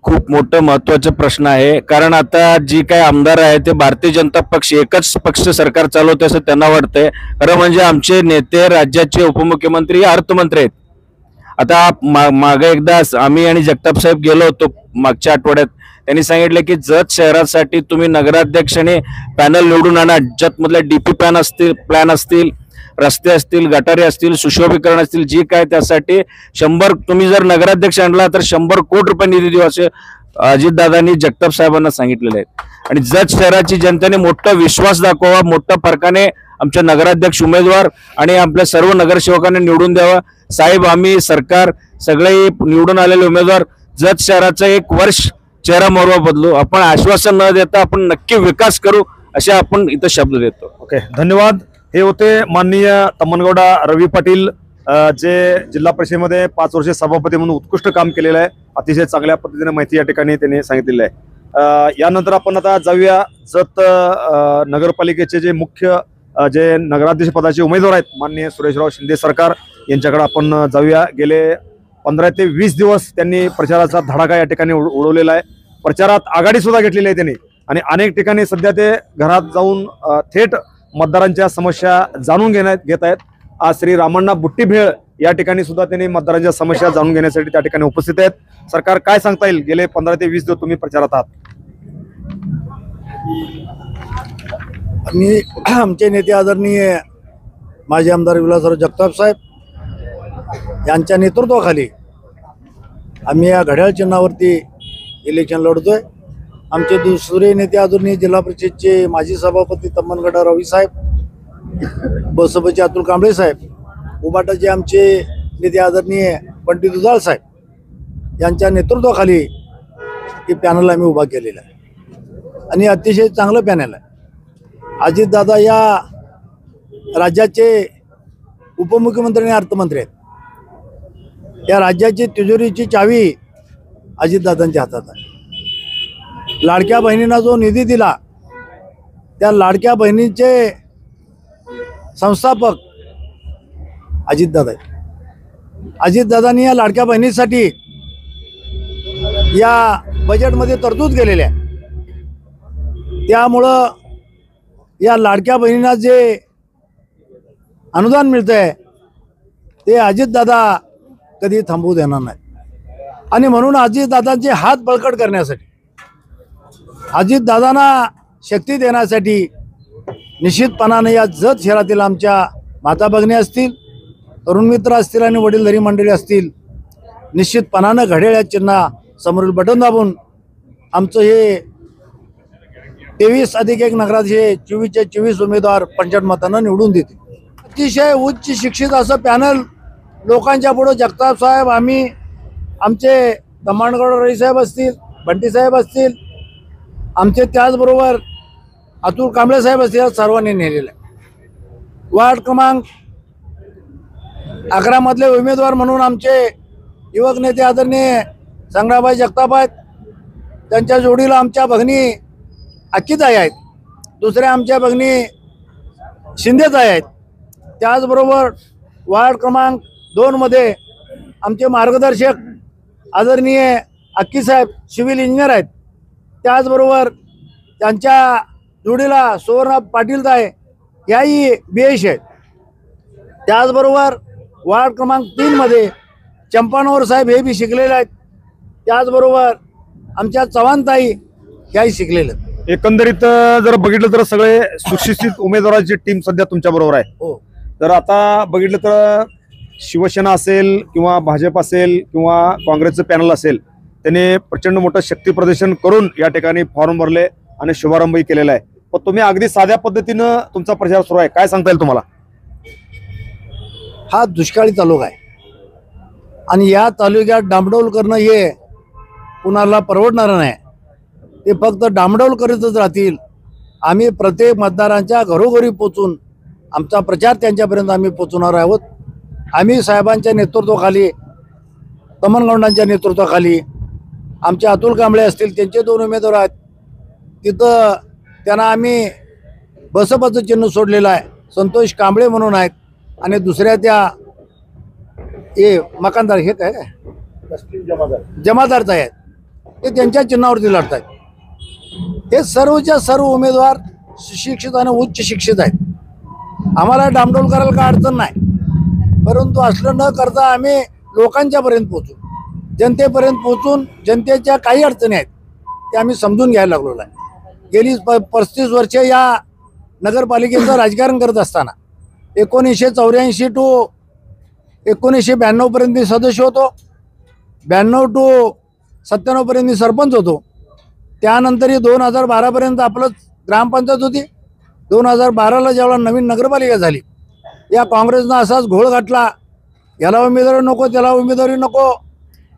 खूप मोठं महत्वाचा प्रश्न आहे. कारण आता जी काय आमदार आहे ते भारतीय जनता पक्ष एकच पक्ष सरकार चालवते असं त्यांना वाटतंय. खरं म्हणजे आमचे नेते राज्याचे उपमुख्यमंत्री अर्थमंत्री आहेत. आता मागे एकदा आम्ही आणि जगताप साहेब गेलो होतो मागच्या आठवड्यात. त्यांनी सांगितलं की जत शहरासाठी तुम्ही नगराध्यक्ष आणि पॅनल निवडून आणा. जत मधल्या DP प्लॅन असतील, रस्ते असतील, गटारे असतील, सुशोभीकरण असतील, जी काय त्यासाठी 100 तुम्ही जर नगराध्यक्ष आणला तर 100 कोटी रुपये निधी देऊ असे अजितदादांनी जगताप साहेबांना सांगितलेले आहेत. आणि जत शहराची जनतेने मोठा विश्वास दाखवावा, मोठ्या फरकाने आमच्या नगराध्यक्ष उमेदवार आणि आपल्या सर्व नगरसेवकांना निवडून द्यावा. साहेब आम्ही सरकार सगळे निवडून आलेले उमेदवार जत शहराचा एक वर्ष चेहरा मोहरा बदलू. आपण आश्वासन न देता आपण नक्की विकास करू असे आपण इथं शब्द देतो. ओके, धन्यवाद. हे होते माननीय तम्मनगौडा रवी पाटील, जे जिल्हा परिषदेमध्ये 5 वर्षे सभापती म्हणून उत्कृष्ट काम केलेलं आहे. अतिशय चांगल्या पद्धतीने माहिती या ठिकाणी त्यांनी सांगितलेली आहे. यानंतर आपण आता जाऊया जत नगरपालिकेचे जे मुख्य जे नगराध्यक्ष पदाचे उमेदवार आहेत माननीय सुरेशराव शिंदे सरकार यांच्याकडे आपण जाऊया. गेले 15 ते 20 दिवस त्यांनी प्रचाराचा धडाका या ठिकाणी उडवलेला आहे. प्रचारात आघाडी सुद्धा घेतलेली आहे त्यांनी आणि अनेक ठिकाणी सध्या ते घरात जाऊन थेट मतदारांच्या समस्या जाणून घेत आहेत. आज श्री रामण्णा बुट्टी भेळ या ठिकाणी सुद्धा त्यांनी मतदारांच्या समस्या जाणून घेण्यासाठी त्या ठिकाणी उपस्थित आहेत. सरकार काय सांगता येईल? गेले 15 ते 20 दिवस तुम्ही प्रचारात आहात. आमचे नेते आदरणीय माजी आमदार विलासराव जगताप साहेब यांच्या नेतृत्वाखाली आम्ही या घड्याळ चिन्हावरती इलेक्शन लढतोय. आमचे दुसरे नेते आदरणीय जिल्हा परिषदचे माजी सभापती तम्मनगौडा रवी साहेब, बसपचे अतुल कांबळे साहेब, उबाटाचे आमचे नेते आदरणीय पंडित दुधाळ साहेब यांच्या नेतृत्वाखाली हे पॅनल आम्ही उभा केलेलं आहे आणि अतिशय चांगलं पॅनल आहे. अजितदादा या राज्याचे उपमुख्यमंत्री आणि अर्थमंत्री आहेत. या राज्याची तिजोरीची चावी अजितदादांच्या हातात आहे. लाडक्या बहिणींना जो निधी दिला त्या लाडक्या बहिणींचे संस्थापक अजितदादा आहेत. अजितदादांनी या लाडक्या बहिणीसाठी या बजेटमध्ये तरतूद केलेली आहे. त्यामुळं या लाडक्या बहिणींना जे अनुदान मिळतंय ते अजितदादा कधी थांबवू देणार नाही. आणि म्हणून अजितदादांचे हात बळकट करण्यासाठी, अजितदादांना शक्ती देण्यासाठी निश्चितपणाने या जत शहरातील आमच्या माता भगिनी असतील, तरुण मित्र असतील आणि वडीलधारी मंडळी असतील, निश्चितपणानं घड्याळ या चिन्ह समोरील बटन दाबून आमचं हे 23+1 नगराध्यक्ष 24चे 24 उमेदवार 55 मतांना निवडून देते. अतिशय उच्च शिक्षित असं पॅनल लोकांच्या पुढे जगताप साहेब, आम्ही, आमचे दमाणगड रई साहेब असतील, बंटी साहेब असतील, आमचे त्याचबरोबर अतुल कांबळे साहेब असतील, सर्वांनी नेलेलं आहे. वार्ड क्रमांक 11 मधले उमेदवार म्हणून आमचे युवक नेते आदरणीय संग्रामभाई जगताप आहेत. त्यांच्या जोडीला आमच्या भगिनी अक्कीताई आहेत. दुसऱ्या आमच्या भगिनी शिंदेताई आहेत. त्याचबरोबर वार्ड क्रमांक 2 मध्ये आमचे मार्गदर्शक आदरणीय अक्कीसाहेब सिव्हिल इंजिनियर आहेत. त्याचबरोबर त्यांच्या जोडीला सुवर्ण पाटीलताई याही BH आहेत. त्याचबरोबर वार्ड क्रमांक 3 मध्ये चंपानवर साहेब हे बी शिकलेले आहेत. त्याचबरोबर आमच्या चव्हाणताई याही शिकलेले आहेत. एकंदरीत जर बघितलं तर सगळे सुशिक्षित उमेदवारांची टीम सध्या तुमच्या बरोबर आहे. हो. तर आता बघितलं तर शिवसेना असेल किंवा भाजप असेल किंवा काँग्रेसचं पॅनल असेल, त्याने प्रचंड मोठं शक्ती प्रदर्शन करून या ठिकाणी फॉर्म भरले आणि शुभारंभही केलेला आहे. पण तुम्ही अगदी साध्या पद्धतीनं तुमचा प्रचार सुरू आहे, काय सांगता येईल तुम्हाला? हा दुष्काळी तालुका आहे आणि या तालुक्यात डांबडौल करणं हे कुणाला परवडणार नाही. ते फक्त डांबडौल करीतच राहतील. आम्ही प्रत्येक मतदारांच्या घरोघरी पोचून आमचा प्रचार त्यांच्यापर्यंत आम्ही पोचवणार आहोत. आम्ही साहेबांच्या नेतृत्वाखाली, तमनगौंडांच्या नेतृत्वाखाली, आमचे अतुल कांबळे असतील त्यांचे 2 उमेदवार आहेत. तिथं त्यांना आम्ही बसपाचं चिन्ह सोडलेलं आहे. संतोष कांबळे म्हणून आहेत आणि दुसऱ्या त्या हे मकानदार हे काय जमादारचा आहेत, ते त्यांच्या चिन्हावरती लढत आहेत. हे सर्वच्या सर्व उमेदवार सुशिक्षित आणि उच्च शिक्षित आहेत. आम्हाला डामडोल करायला काय अडचण नाही, परंतु असलं न करता आम्ही लोकांच्या पर्यंत पोहोचू, जनतेपर्यंत पोहोचून जनतेच्या काही अडचणी आहेत त्या आम्ही समजून घ्यायला लागलो आहे. गेली 35 वर्षे या नगरपालिकेचं राजकारण करत असताना 1984 टू 1992 पर्यंत मी सदस्य होतो. 92 टू 97 पर्यंत मी सरपंच होतो. त्यानंतरही 2012 पर्यंत आपलं ग्रामपंचायत होती. 2012ला जेव्हा नवीन नगरपालिका झाली, या काँग्रेसनं असाच घोळ घातला, याला उमेदवारी नको त्याला उमेदवारी नको.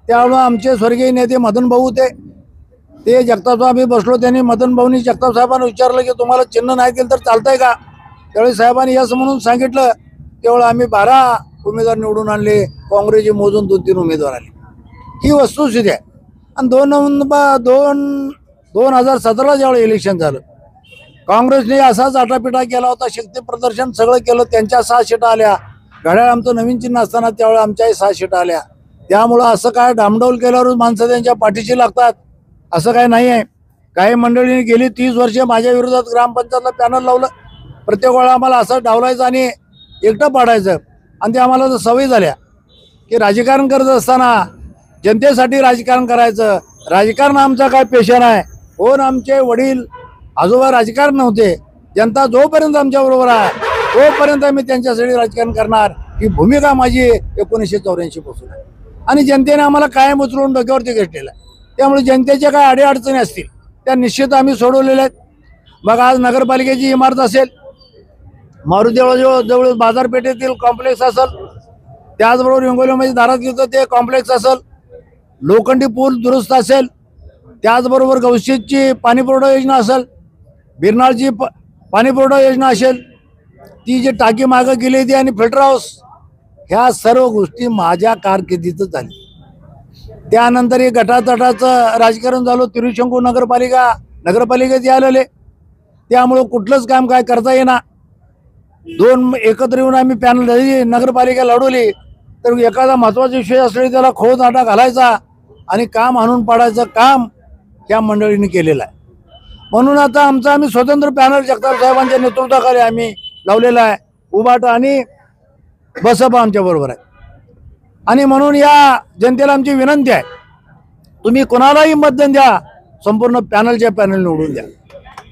त्यावेळेला आमचे स्वर्गीय नेते मदन भाऊ होते, ते जगताप आम्ही बसलो, त्यांनी मदन भाऊनी जगताप साहेबांना विचारलं की तुम्हाला चिन्ह नाही दिलं तर चालतंय का. त्यावेळी साहेबांनी यस म्हणून सांगितलं. त्यावेळेला आम्ही 12 उमेदवार निवडून आणले, काँग्रेसचे मोजून 2-3 उमेदवार आले. ही वस्तुस्थिती आहे. आणि 2017ला ज्यावेळी इलेक्शन झालं, काँग्रेसने असाच आटापिटा केला होता, शक्ती प्रदर्शन सगळं केलं. त्यांच्या 6 सीटा आल्या. घड्याळ आमचं नवीन चिन्ह असताना त्यावेळी आमच्याही 6 सीटा आल्या. त्यामुळं असं काय डामडौल केल्यावरच माणसं त्यांच्या पाठीशी लागतात असं काय नाही आहे. काही मंडळींनी गेली 30 वर्षे माझ्या विरोधात ग्रामपंचायतला पॅनल लावलं. प्रत्येक वेळा आम्हाला असं डावलायचं आणि एकटं पाडायचं. आणि ते आम्हाला तर सवय झाल्या की राजकारण करत असताना जनतेसाठी राजकारण करायचं. राजकारण आमचा काय पेशा नाही. कोण आमचे वडील आजोबा राजकारण नव्हते. जनता जोपर्यंत आमच्याबरोबर आहे तोपर्यंत आम्ही त्यांच्यासाठी राजकारण करणार, ही भूमिका माझी 1984 पासून आहे. आणि जनतेने आम्हाला कायम उचलून डोक्यावरती घेतलेलं आहे. त्यामुळे जनतेच्या काय अडीअडचणी असतील त्या निश्चित आम्ही सोडवलेल्या आहेत. मग आज नगरपालिकेची इमारत असेल, मारुतीजवळ बाजारपेठेतील कॉम्प्लेक्स असेल, त्याचबरोबर हिंगोलीमध्ये दारात घेतो ते कॉम्प्लेक्स असेल, लोखंडी पूल दुरुस्त असेल, त्याचबरोबर गौशेतची पाणीपुरवठा योजना असेल, बिरनाळची पाणीपुरवठा योजना असेल, ती जी टाकी मागं गेली ती आणि फिल्टर हाऊस, ह्या सर्व गोष्टी माझ्या कारकिर्दीतच झाली. त्यानंतर हे गटातटाचं राजकारण झालं. तिरुशंकू नगरपालिकेत आलेले, त्यामुळं कुठलंच काम काय करता येणार. दोन एकत्र येऊन आम्ही पॅनल नगरपालिका लढवली, तर एखादा महत्वाचा विषय असले त्याला खोळदाटा घालायचा आणि काम आणून पाडायचं काम या मंडळींनी केलेलं आहे. म्हणून आता आम्ही स्वतंत्र पॅनल जगताप साहेबांच्या नेतृत्वाखाली आम्ही लावलेला आहे. उभाटा आणि बसपा आमच्या बरोबर आहे. आणि म्हणून या जनतेला आमची विनंती आहे, तुम्ही कोणालाही मतदान द्या, संपूर्ण पॅनल निवडून द्या.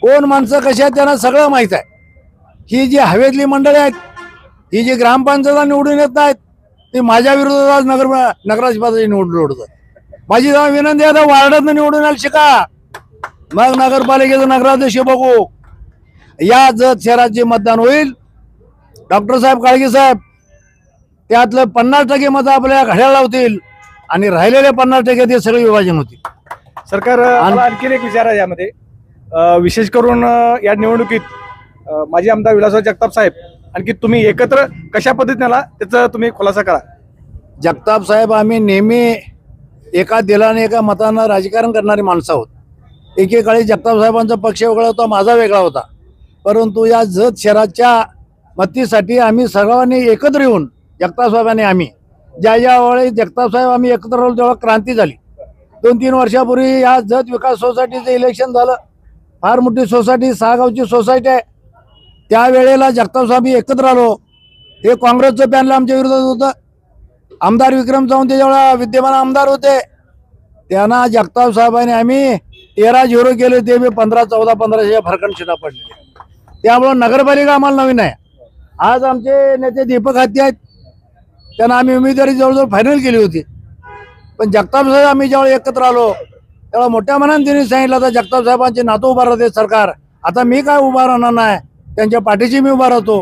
कोण माणसं कशी आहेत त्यांना सगळं माहीत आहे. ही जी हवेतली मंडळी आहेत, ही जी ग्रामपंचायत निवडून येत नाहीत, ती माझ्या विरोधात नगराधिपती निवडून लढतात. माझी विनंती आहे, आता वार्डात निवडून यायला शिका, मग नगरपालिकेचं नगराध्यक्ष बघू. या जत शहरात जे मतदान होईल, डॉक्टर साहेब काळगे साहेब त्यातलं 50% मतं आपल्या घड्याळ लावतील आणि राहिलेले 50% ते सगळे विभाजन होतील. सरकार मला आणखीन एक विचार आहे यामध्ये, विशेष करून या निवडणुकीत माजी आमदार विलासराव जगताप साहेब आणखी तुम्ही एकत्र कशा पद्धतीने आला त्याचा तुम्ही खुलासा करा. जगताप साहेब आम्ही नेहमी एका दिलाने एका मतानं राजकारण करणारी माणसं आहोत. एकेकाळी जगताप साहेबांचा पक्ष वेगळा होता, माझा वेगळा होता, परंतु या जत शहराच्या मतीसाठी आम्ही सर्वांनी एकत्र येऊन जगताप साहेबांनी आम्ही ज्या वेळी जगताप साहेब आम्ही एकत्र आलो तेव्हा क्रांती झाली. 2-3 वर्षापूर्वी या जत विकास सोसायटीचं इलेक्शन झालं. फार मोठी सोसायटी, 6 गावची सोसायटी आहे. त्यावेळेला जगताप साहेब एकत्र आलो. हे काँग्रेसचं पॅनल आमच्या विरोधात होतं. आमदार विक्रम सावंत त्यावेळेला विद्यमान आमदार होते. त्यांना जगताप साहेबांनी आम्ही 13-0 केले. ते मी 15-14-15 फरकाने शिटा पडले. त्यामुळं नगरपालिका आम्हाला नवीन आहे. आज आमचे नेते दीपक हत्ती आहेत, त्यांना आम्ही उमेदवारी जवळजवळ फायनल केली होती. पण जगताप साहेब आम्ही ज्यावेळी एकत्र आलो तेव्हा मोठ्या मनाने त्यांनी सांगितलं, आता जगताप साहेबांचे नातं उभा राहते सरकार, आता मी काय उभा राहणार नाही, त्यांच्या पाठीशी मी उभा राहतो,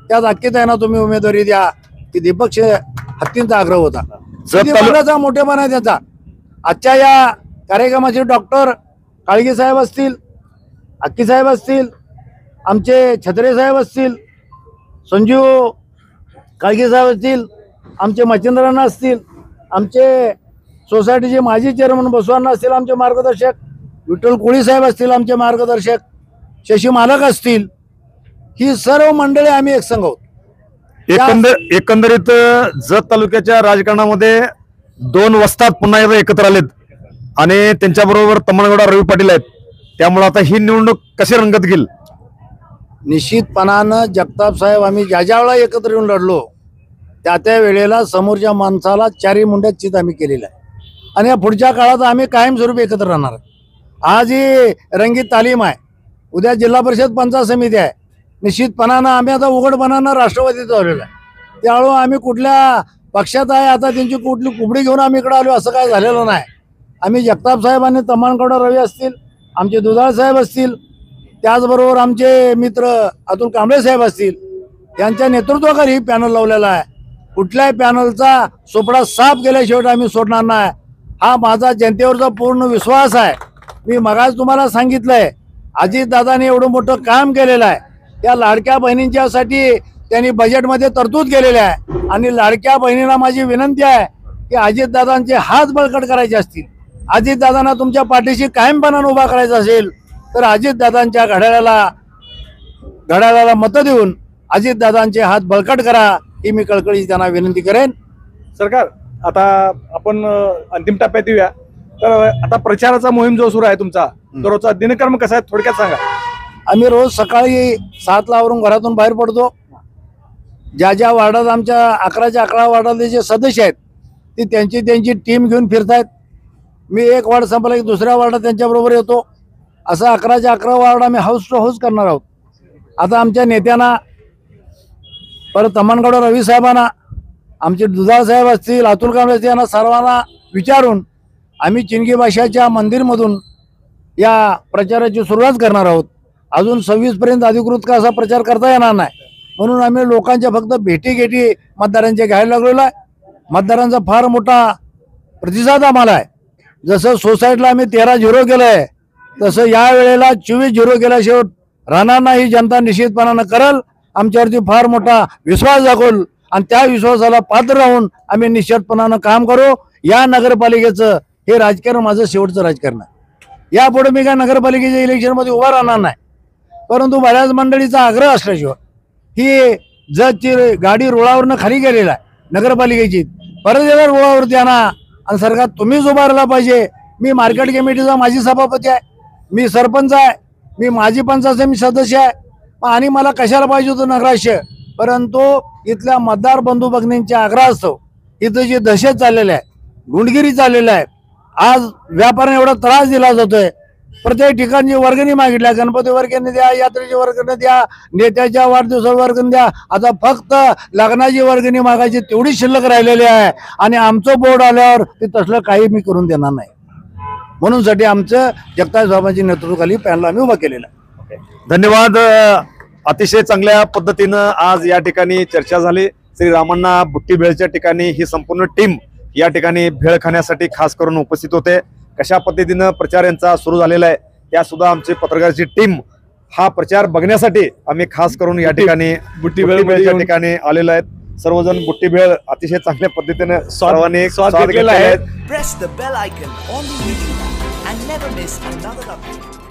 त्यात हक्कीत आहे ना तुम्ही उमेदवारी द्या, की दीपक हत्तींचा आग्रह होता. मोठ्याचा मोठेपणा आहे त्याचा. आजच्या या कार्यक्रमाचे डॉक्टर काळगे साहेब असतील, हक्की साहेब असतील, आमचे छत्रे साहेब असतील, संजीव काळगे साहेब असतील, आमचे मच्छिंद्रांना असतील, आमचे सोसायटीचे माजी चेअरमन बसवांना असतील, आमचे मार्गदर्शक विठ्ठल कोळी साहेब असतील, आमचे मार्गदर्शक शशी मालक असतील, ही सर्व मंडळी आम्ही एकसंघ आहोत. एकंदरीत जत तालुक्याच्या राजकारणामध्ये 2 वस्ताद पुन्हा एकत्र आलेत आणि त्यांच्याबरोबर तमनगौडा रवी पाटील आहेत. त्यामुळे आता ही निवडणूक कशी रंगत घेईल? निश्चितपणानं जगताप साहेब आम्ही ज्या वेळेला एकत्र येऊन लढलो त्या वेळेला समोरच्या माणसाला 4 मुंड्यात चित आम्ही केलेला आहे आणि या पुढच्या काळात आम्ही कायमस्वरूपी एकत्र राहणार. आज ही रंगीत तालीम आहे, उद्या जिल्हा परिषद पंचायत समिती आहे. निश्चितपणानं आम्ही आता उघडपणानं राष्ट्रवादीत आलेलो आहे. त्यामुळं आम्ही कुठल्या पक्षात आहे आता त्यांची कुठली कुबडी घेऊन आम्ही इकडे आलो असं काय झालेलं नाही. आम्ही जगताप साहेब आणि तमनगौडा रवी असतील, आमचे दुधाळ साहेब असतील, त्याचबरोबर आमचे मित्र अतुल कांबळे साहेब असतील, यांच्या नेतृत्वाखाली पॅनल लावलेला आहे. कुठल्याही पॅनलचा सोपडा साफ केल्याशिवाय आम्ही सोडणार नाही, हा माझा जनतेवरचा पूर्ण विश्वास आहे. मी मगाच तुम्हाला सांगितलंय, अजितदादांनी एवढं मोठं काम केलेलं आहे. त्या लाडक्या बहिणींच्यासाठी त्यांनी बजेटमध्ये तरतूद केलेली आहे आणि लाडक्या बहिणींना माझी विनंती आहे की अजितदादांचे हात बळकट करायचे असतील, अजितदादांना तुमच्या पाठीशी कायमपणानं उभा करायचा असेल तर अजितदादांच्या घड्याळाला मतं देऊन अजितदादांचे हात बळकट करा, ही मी कळकळी त्यांना विनंती करेन. सरकार आता आपण अंतिम टप्प्यात येऊया. तर आता प्रचाराचा मोहीम जो सुरू आहे तुमचा, तो रोजचा दिनक्रम कसा आहे थोडक्यात सांगा. आम्ही रोज सकाळी 7ला आवरून घरातून बाहेर पडतो. ज्या वार्डात आमच्या 11च्या 11 वार्डातले जे सदस्य आहेत ते त्यांची टीम घेऊन फिरतायत. मी एक वार्ड संपला की दुसऱ्या वार्डात त्यांच्याबरोबर येतो. असं 11च्या 11 वार्ड आम्ही हाऊस टू हाऊस करणार आहोत. आता आमच्या नेत्यांना, परत तमनगौडा रवी साहेबांना, आमचे दुधाळ साहेब असतील, अतुल कांबळे असतील, यांना सर्वांना विचारून आम्ही चिंगी भाषाच्या मंदिरमधून या प्रचाराची सुरुवात करणार आहोत. अजून 26पर्यंत अधिकृत का असा प्रचार करता येणार नाही, म्हणून आम्ही लोकांच्या फक्त भेटी मतदारांच्या घ्यायला लागलेलो आहे. मतदारांचा फार मोठा प्रतिसाद आम्हाला आहे. जसं सोसायटीला आम्ही 13-0 केलंय तसं या वेळेला 24-0 केल्याशिवाय राहणार नाही. जनता निश्चितपणानं करल, आमच्यावरती फार मोठा विश्वास दाखवल आणि त्या विश्वासाला पात्र राहून आम्ही निश्चितपणानं काम करू. या नगरपालिकेचं हे राजकारण माझं शेवटचं राजकारण आहे. यापुढे मी काय नगरपालिकेच्या इलेक्शनमध्ये उभा राहणार नाही, परंतु बऱ्याच मंडळीचा आग्रह असल्याशिवाय ही जतची गाडी रुळावरनं खाली गेलेला आहे नगरपालिकेची, परत एकदा रुळावरती आणा आणि सरकार तुम्हीच उभा राहिला पाहिजे. मी मार्केट कमिटीचा माजी सभापती आहे, मी सरपंच आहे, मी माजी पंचायत मी सदस्य आहे आणि मला कशाला पाहिजे होतं नगराध्यक्ष, परंतु इथल्या मतदार बंधू भगिनींच्या आग्रहास्तव इथं जी दहशत चाललेली आहे, गुंडगिरी चाललेली आहे, आज व्यापाऱ्यांना एवढा त्रास दिला जातोय. प्रत्येक ठिकाणी वर्गणी मागितल्या, गणपती वर्गणी द्या, यात्रेची वर्गणी द्या, नेत्याच्या वाढदिवसाची वर्गणी द्या, आता फक्त लग्नाची वर्गणी मागायची तेवढी शिल्लक राहिलेली आहे आणि आमचं बोर्ड आल्यावर ते तसलं काही मी करून देणार नाही. म्हणून साठी आमचं जगताप साहेबांच्या नेतृत्वाखाली पॅनल आम्ही उभा केलेला आहे. धन्यवाद. अतिशय चांगल्या पद्धतीनं आज या ठिकाणी चर्चा झाली. श्री रामण्णा बुट्टी भेळच्या ठिकाणी ही संपूर्ण टीम या ठिकाणी भेळ खाण्यासाठी खास करून उपस्थित होते. कशा पद्धतीनं प्रचार यांचा सुरू झालेला आहे त्या सुद्धा आमची पत्रकाराची टीम हा प्रचार बघण्यासाठी आम्ही खास करून या ठिकाणी बुट्टी भेळच्या ठिकाणी आलेलो आहेत. सर्वजण बुट्टी भेळ अतिशय चांगल्या पद्धतीने सर्वांनी स्वाद घेतलेला आहे. Press the bell icon on the video and never miss another update.